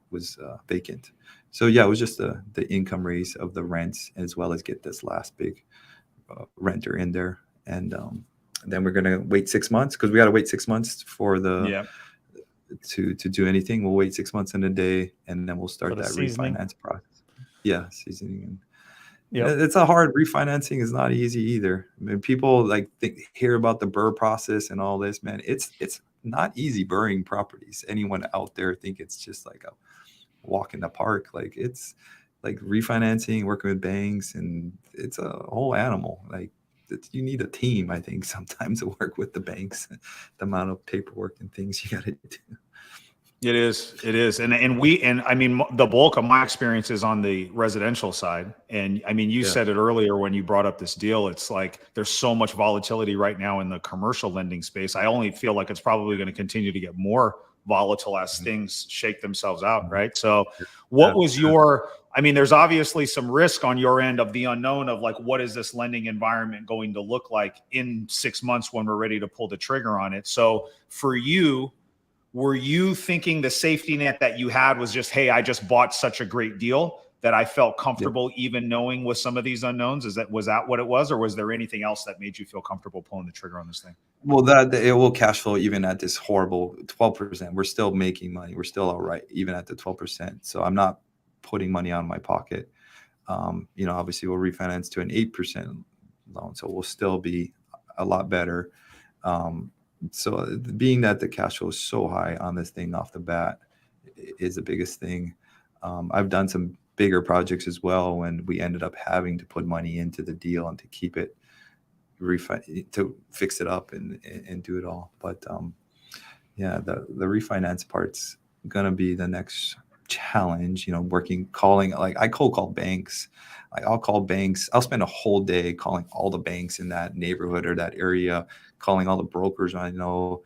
vacant. So yeah, it was just the income raise of the rents, as well as get this last big renter in there. And then we're gonna wait 6 months, because we got to wait 6 months for to do anything. We'll wait 6 months and a day, and then we'll start that refinance process. Yeah, seasoning. And it's a hard refinancing. Is not easy either. I mean, people hear about the burr process and all this, man. It's not easy burring properties. Anyone out there think it's just like a walk in the park? Like it's like refinancing, working with banks, and it's a whole animal. Like you need a team, I think, sometimes to work with the banks. The amount of paperwork and things you got to do. It is, and I mean, the bulk of my experience is on the residential side, and I mean, you said it earlier when you brought up this deal. It's like there's so much volatility right now in the commercial lending space. I only feel like it's probably going to continue to get more volatile as things shake themselves out, right? So, what was your? I mean, there's obviously some risk on your end of the unknown of like, what is this lending environment going to look like in 6 months when we're ready to pull the trigger on it? So, for you, were you thinking the safety net that you had was just, hey, I just bought such a great deal that I felt comfortable even knowing with some of these unknowns? Was that what it was? Or was there anything else that made you feel comfortable pulling the trigger on this thing? Well, that it will cash flow even at this horrible 12%. We're still making money. We're still all right, even at the 12%. So I'm not putting money out of my pocket. Obviously we'll refinance to an 8% loan. So we'll still be a lot better. So being that the cash flow is so high on this thing off the bat is the biggest thing. I've done some bigger projects as well when we ended up having to put money into the deal and to keep it to fix it up and do it all. But the refinance part's gonna be the next challenge. Calling, like I cold call banks. Like I'll call banks. I'll spend a whole day calling all the banks in that neighborhood or that area, calling all the brokers I know.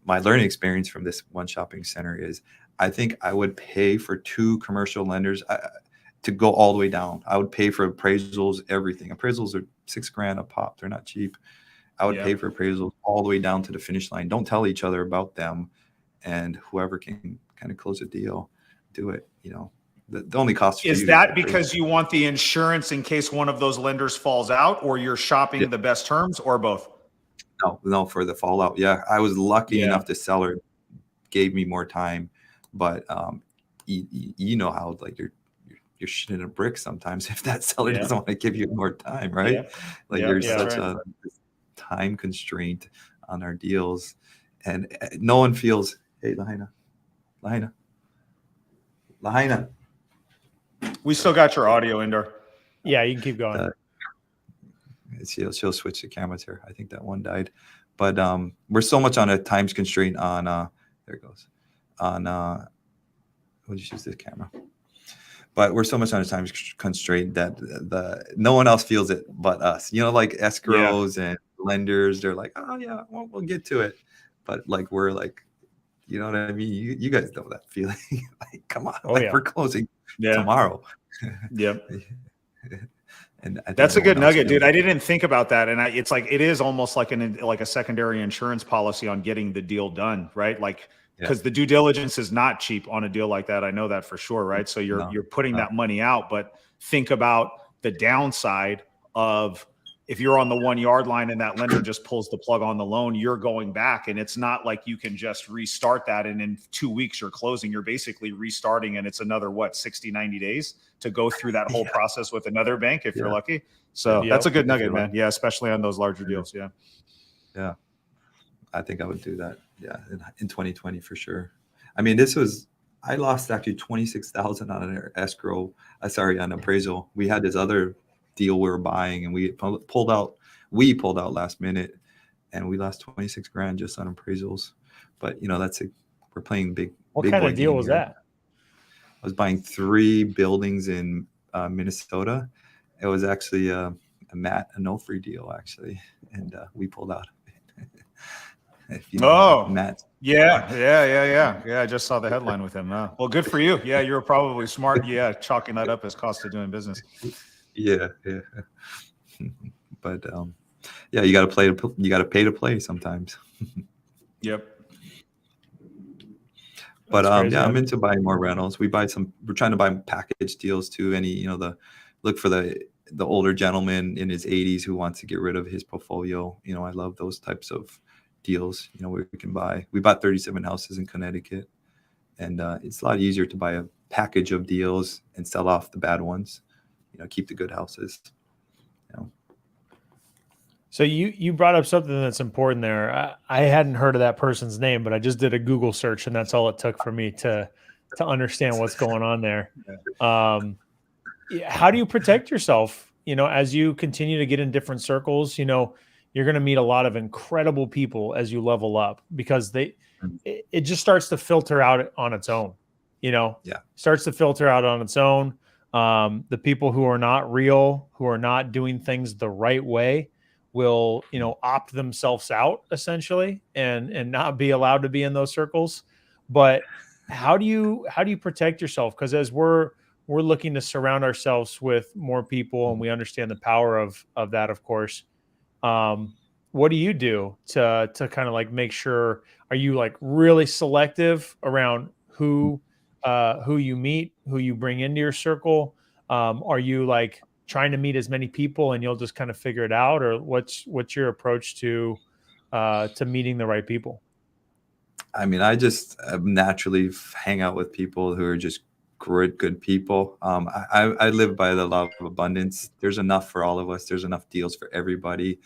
My learning experience from this one shopping center is I think I would pay for 2 commercial lenders to go all the way down. I would pay for appraisals, everything. Appraisals are $6,000 a pop. They're not cheap. I would pay for appraisals all the way down to the finish line. Don't tell each other about them, and whoever can kind of close a deal, do it. The only cost is that because you want the insurance in case one of those lenders falls out, or you're shopping the best terms, or both? No, for the fallout. Yeah, I was lucky enough the seller gave me more time, but you know how like you're shitting a brick sometimes if that seller doesn't want to give you more time, right? There's such a time constraint on our deals, and no one feels. Hey, Lahaina. We still got your audio, Indar. Yeah, you can keep going. She'll switch the cameras here. I think that one died, but we're so much on a time constraint on there it goes on we'll just use this camera. But we're so much on a time constraint that no one else feels it but us. Like escrows and lenders, they're like, oh yeah, we'll get to it. But like we're like, you know what I mean? You guys know that feeling. Like, come on, we're closing tomorrow. Yep. And that's a good nugget, dude. I didn't think about that, and it's like it is almost like a secondary insurance policy on getting the deal done, right? Like because the due diligence is not cheap on a deal like that. I know that for sure, right? So you're putting that money out, but think about the downside of if you're on the 1 yard line and that lender just pulls the plug on the loan, you're going back, and it's not like you can just restart that and in 2 weeks you're closing. You're basically restarting, and it's another 60, 90 days to go through that whole process with another bank if you're lucky. So that's a good nugget, man. Yeah, especially on those larger deals. Yeah. I think I would do that. Yeah, in 2020 for sure. I mean, I lost actually $26,000 on an escrow. On appraisal. We had this other deal we were buying, and we pulled out last minute, and we lost $26,000 just on appraisals. But we're playing big. What kind of deal was that? I was buying 3 buildings in Minnesota. It was actually a Matt Onofre deal actually, and we pulled out. Matt. Yeah. I just saw the headline with him. Well, good for you. Yeah, you were probably smart. Yeah, chalking that up as cost of doing business. Yeah. But you got to pay to play sometimes. Yep. But I'm into buying more rentals. We're trying to buy package deals too. Look for the older gentleman in his 80s who wants to get rid of his portfolio. I love those types of deals, where we can buy. We bought 37 houses in Connecticut, and it's a lot easier to buy a package of deals and sell off the bad ones. Keep the good houses. So you brought up something that's important there. I hadn't heard of that person's name, but I just did a Google search, and that's all it took for me to understand what's going on there. how do you protect yourself, as you continue to get in different circles? You're going to meet a lot of incredible people as you level up, because it just starts to filter out on its own, Yeah. starts to filter out on its own. The people who are not real, who are not doing things the right way, will, opt themselves out essentially, and not be allowed to be in those circles. But how do you protect yourself? Because as we're looking to surround ourselves with more people, and we understand the power of that, of course. What do you do to kind of like make sure? Are you like really selective around who you meet, who you bring into your circle? Are you like trying to meet as many people and you'll just kind of figure it out, or what's your approach to meeting the right people? I mean, I just naturally hang out with people who are just good people. I live by the law of abundance. There's enough for all of us. There's enough deals for everybody.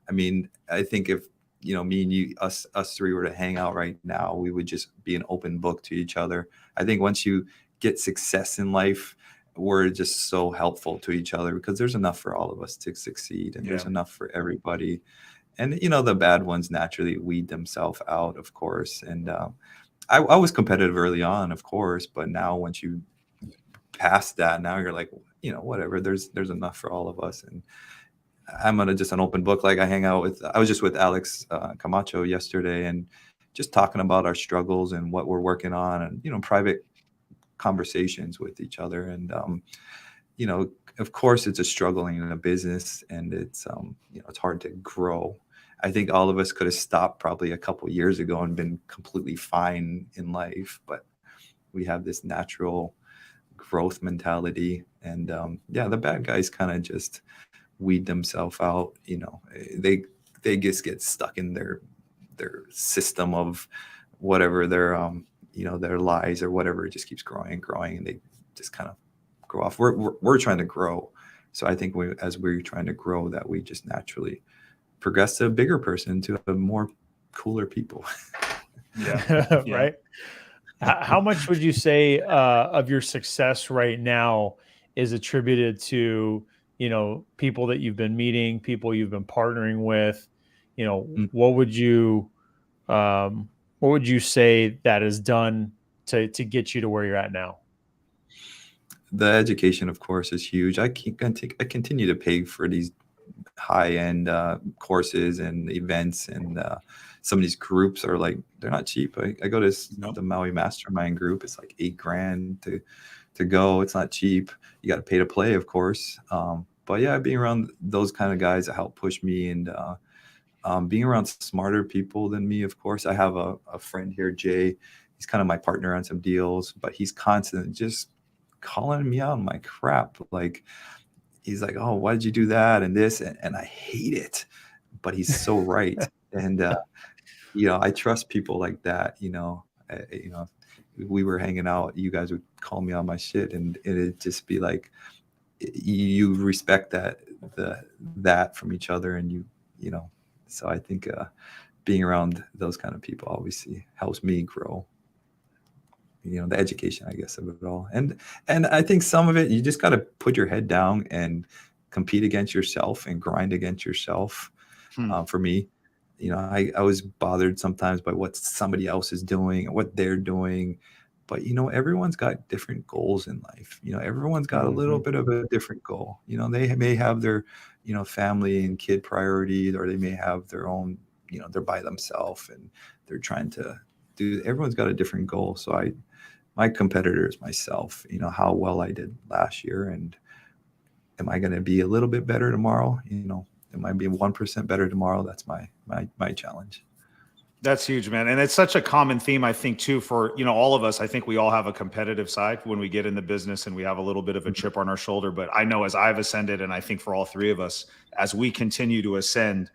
I mean, I think if me and you, us three were to hang out right now, we would just be an open book to each other. I think once you get success in life, we're just so helpful to each other, because there's enough for all of us to succeed, and there's enough for everybody. And the bad ones naturally weed themselves out, of course. And I was competitive early on, of course, but now once you pass that, now you're like, whatever. There's enough for all of us. And I'm just an open book. Like I was just with Alex Camacho yesterday, and just talking about our struggles and what we're working on, and private conversations with each other. And of course, it's a struggling in a business, and it's it's hard to grow. I think all of us could have stopped probably a couple of years ago and been completely fine in life, but we have this natural growth mentality. And the bad guys kind of just weed themselves out. They just get stuck in their system of whatever their lies or whatever. It just keeps growing and growing, and they just kind of grow off. We're trying to grow, so I think as we're trying to grow, that we just naturally progress to a bigger person, to a more cooler people. Right. How much would you say of your success right now is attributed to people that you've been meeting, people you've been partnering with? What would you say that has done to get you to where you're at now? The education, of course, is huge. I continue to pay for these high-end courses and events, and some of these groups are like, they're not cheap. I go to the Maui Mastermind group. It's like $8,000 to go. It's not cheap. You got to pay to play, of course. But yeah, being around those kind of guys that help push me, and being around smarter people than me, of course. I have a friend here, Jay. He's kind of my partner on some deals, but he's constantly just calling me out on my crap. Like, he's like, "Oh, why did you do that?" and this, and I hate it, but he's so right. And I trust people like that. We were hanging out, you guys would call me on my shit, and it'd just be like, you respect that from each other, and so I think being around those kind of people obviously helps me grow. The education, I guess, of it all. And I think some of it, you just got to put your head down and compete against yourself and grind against yourself. For me, I was bothered sometimes by what somebody else is doing and what they're doing. But, everyone's got different goals in life. Everyone's got a little bit of a different goal. They may have their, family and kid priorities, or they may have their own, they're by themselves and they're trying to everyone's got a different goal. So my competitor is myself, how well I did last year, and am I going to be a little bit better tomorrow? Am I being 1% better tomorrow? That's my challenge. That's huge, man. And it's such a common theme, I think, too, for, all of us. I think we all have a competitive side when we get in the business, and we have a little bit of a chip on our shoulder. But I know as I've ascended, and I think for all three of us, as we continue to ascend,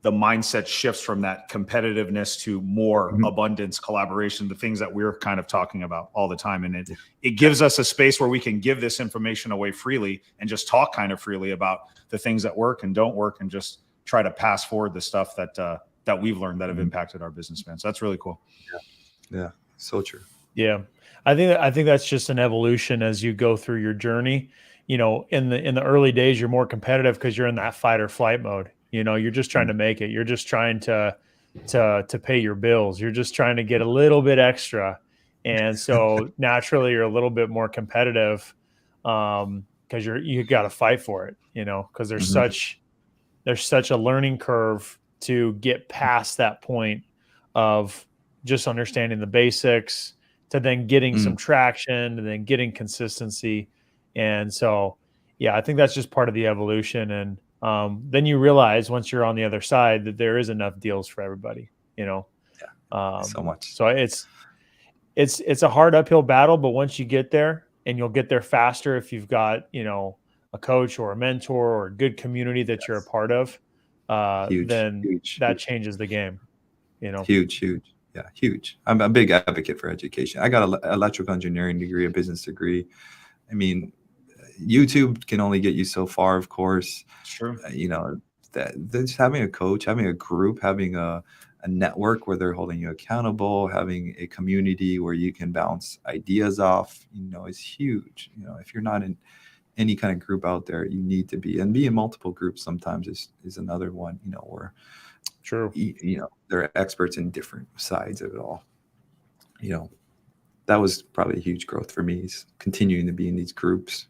the mindset shifts from that competitiveness to more abundance, collaboration, the things that we're kind of talking about all the time. And it gives us a space where we can give this information away freely and just talk kind of freely about the things that work and don't work, and just try to pass forward the stuff that we've learned that have impacted our business, man. So that's really cool. Yeah. So true. Yeah. I think that's just an evolution as you go through your journey. in the early days, you're more competitive because you're in that fight or flight mode. You're just trying to make it. You're just trying to pay your bills. You're just trying to get a little bit extra. And so naturally you're a little bit more competitive because you got to fight for it, because there's such a learning curve to get past that point of just understanding the basics to then getting some traction and then getting consistency. And so, yeah, I think that's just part of the evolution. And then you realize once you're on the other side that there is enough deals for everybody, So much. So it's a hard uphill battle, but once you get there, and you'll get there faster if you've got, a coach or a mentor or a good community that you're a part of, then that changes the game, Huge. Yeah, huge. I'm a big advocate for education. I got an electrical engineering degree, a business degree. I mean, YouTube can only get you so far, of course. Sure. That just having a coach, having a group, having a network where they're holding you accountable, having a community where you can bounce ideas off, is huge. If you're not in any kind of group out there, you need to be, and be in multiple groups sometimes is another one, where true, they're experts in different sides of it all. That was probably a huge growth for me, is continuing to be in these groups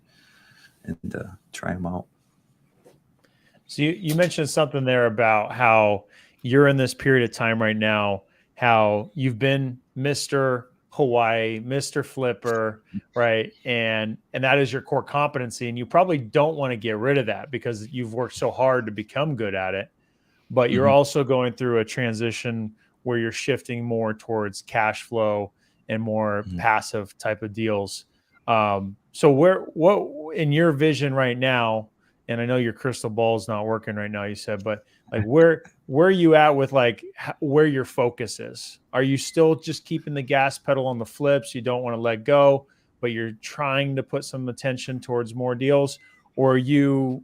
and try them out. So you mentioned something there about how you're in this period of time right now, how you've been Mr. Hawaii, Mr. Flipper, right? And that is your core competency. And you probably don't want to get rid of that because you've worked so hard to become good at it. But you're also going through a transition where you're shifting more towards cash flow and more passive type of deals. So what in your vision right now, and I know your crystal ball is not working right now, you said, but like where are you at with like where your focus is? Are you still just keeping the gas pedal on the flips? You don't want to let go, but you're trying to put some attention towards more deals, or are you,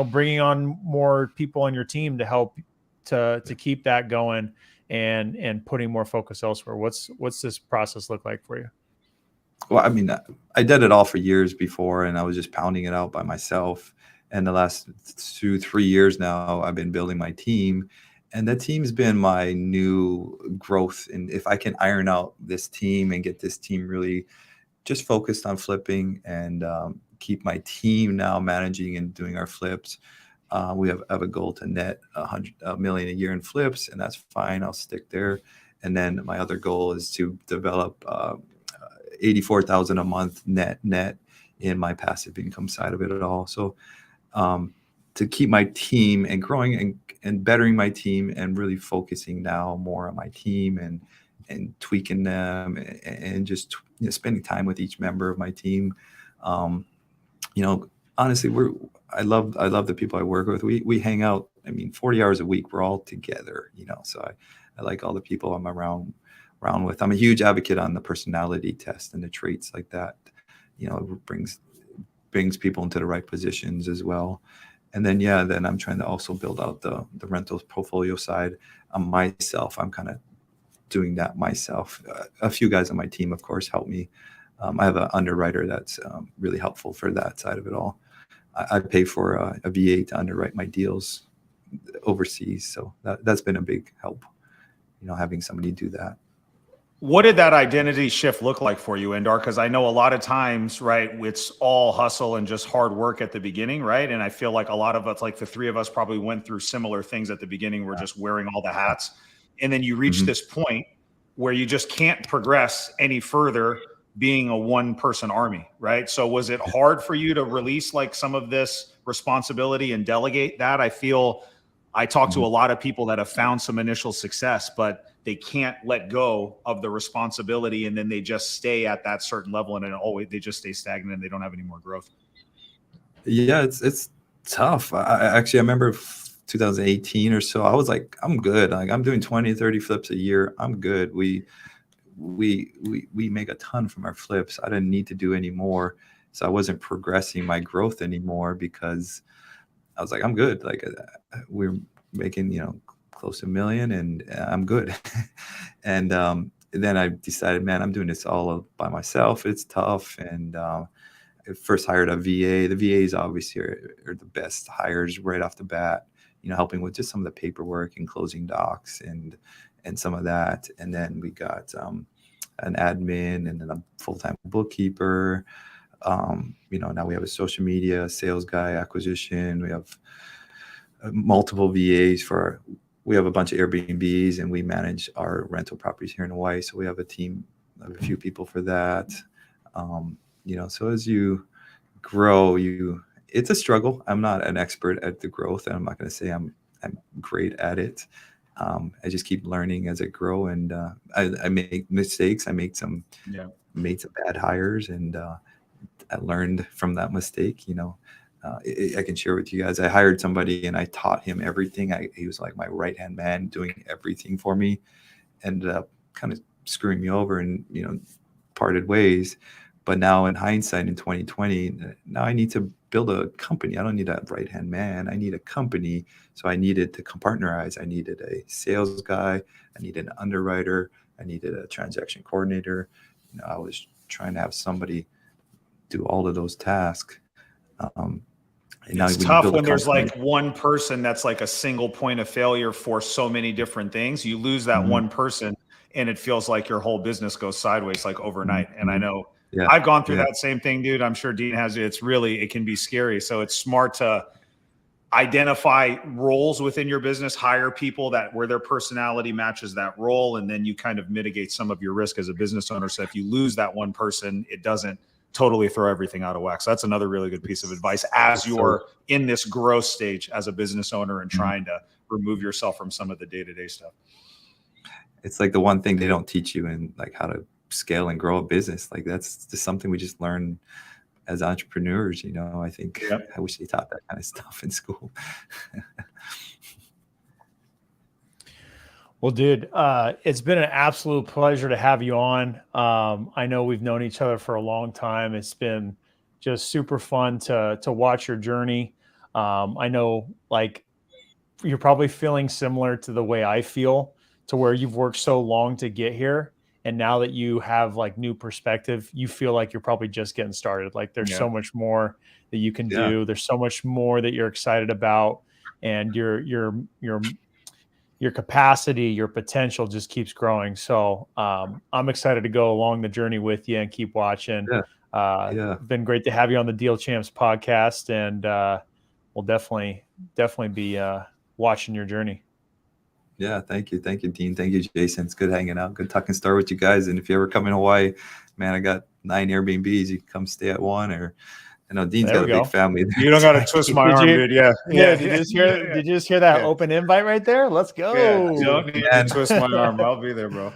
bringing on more people on your team to help to keep that going and putting more focus elsewhere? What's this process look like for you? Well, I mean, I did it all for years before, and I was just pounding it out by myself. And the last 2-3 years now, I've been building my team, and that team's been my new growth. And if I can iron out this team and get this team really just focused on flipping and keep my team now managing and doing our flips, we have a goal to net $100 million a year in flips, and that's fine. I'll stick there. And then my other goal is to develop $84,000 a month net in my passive income side of it all. So to keep my team and growing and bettering my team and really focusing now more on my team and tweaking them and just spending time with each member of my team. Honestly, I love the people I work with. We hang out. 40 hours a week. We're all together. So I like all the people I'm around with. I'm a huge advocate on the personality test and the traits like that. It brings people into the right positions as well. And then I'm trying to also build out the rental portfolio side myself. I'm kind of doing that myself. A few guys on my team, of course, help me. I have an underwriter that's really helpful for that side of it all. I pay for a VA to underwrite my deals overseas. So that's been a big help, having somebody do that. What did that identity shift look like for you, Indar? Because I know a lot of times, right, it's all hustle and just hard work at the beginning, right? And I feel like a lot of us, like the three of us, probably went through similar things at the beginning. We're just wearing all the hats. And then you reach this point where you just can't progress any further being a one-person army, right? So was it hard for you to release like some of this responsibility and delegate that? I talk to a lot of people that have found some initial success, but they can't let go of the responsibility, and then they just stay at that certain level, and then they just stay stagnant and they don't have any more growth. Yeah, it's tough. I remember 2018 or so, I was like, I'm good. Like I'm doing 20, 30 flips a year. I'm good. We make a ton from our flips. I didn't need to do any more. So I wasn't progressing my growth anymore because I was like, I'm good. Like we're making, close to $1 million and I'm good. And then I decided, man, I'm doing this all by myself. It's tough. And first hired a VA. The VAs obviously are the best hires right off the bat, helping with just some of the paperwork and closing docs and some of that. And then we got an admin and then a full-time bookkeeper. Now we have a social media sales guy, acquisition. We have multiple VAs we have a bunch of Airbnbs, and we manage our rental properties here in Hawaii. So we have a team of a few people for that. So as you grow, it's a struggle. I'm not an expert at the growth, and I'm not going to say I'm great at it. I just keep learning as I grow, and I make mistakes. I made some bad hires, and I learned from that mistake. I can share with you guys. I hired somebody and I taught him everything. He was like my right-hand man, doing everything for me. Ended up kind of screwing me over, and parted ways. But now in hindsight, in 2020, now I need to build a company. I don't need a right-hand man. I need a company. So I needed to partnerize. I needed a sales guy. I needed an underwriter. I needed a transaction coordinator. I was trying to have somebody do all of those tasks. And it's tough when there's like one person that's like a single point of failure for so many different things. You lose that one person, and it feels like your whole business goes sideways like overnight. And I know I've gone through that same thing, dude. I'm sure Dean has it. It can be scary. So it's smart to identify roles within your business, hire people where their personality matches that role, and then you kind of mitigate some of your risk as a business owner. So if you lose that one person, it doesn't totally throw everything out of whack. So that's another really good piece of advice as you're in this growth stage as a business owner and trying to remove yourself from some of the day-to-day stuff. It's like the one thing they don't teach you in like how to scale and grow a business. Like that's just something we just learn as entrepreneurs. I think I wish they taught that kind of stuff in school. Well, dude, it's been an absolute pleasure to have you on. I know we've known each other for a long time. It's been just super fun to watch your journey. I know like you're probably feeling similar to the way I feel, to where you've worked so long to get here. And now that you have like new perspective, you feel like you're probably just getting started. Like there's so much more that you can do. There's so much more that you're excited about, and your capacity, your potential just keeps growing. So I'm excited to go along the journey with you and keep watching. Been great to have you on the Deal Champs podcast, and we'll definitely be watching your journey. Yeah, thank you, Dean. Thank you, Jason. It's good hanging out. Good talking store with you guys. And if you ever come in Hawaii, man, I got 9 Airbnbs. You can come stay at one, or I know Dean's got a big family. You don't got to twist my arm, dude. Did you just hear that open invite right there? Let's go. You don't need to twist my arm. I'll be there, bro.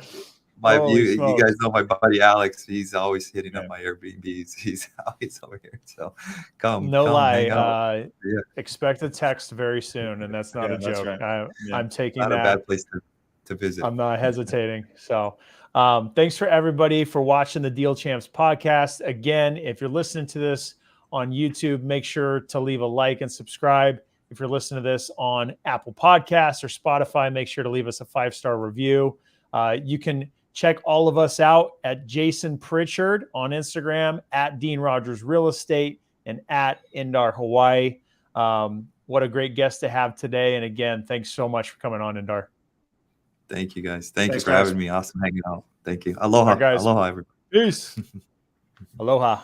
You guys know my buddy Alex. He's always hitting up my Airbnbs. He's always over here. So come. No lie. Expect a text very soon, and that's not a joke. Right. I'm taking not that. a bad place to visit. I'm not hesitating. So thanks for everybody for watching the Deal Champs podcast. Again, if you're listening to this on YouTube, make sure to leave a like and subscribe. If you're listening to this on Apple Podcasts or Spotify, make sure to leave us a 5-star review. You can check all of us out at Jason Pritchard on Instagram, at Dean Rogers Real Estate, and at Indar Hawaii. What a great guest to have today. And again, thanks so much for coming on, Indar. Thank you, guys. Thank you for having me. Awesome hanging out. Thank you. Aloha. Aloha, everybody. Peace. Aloha.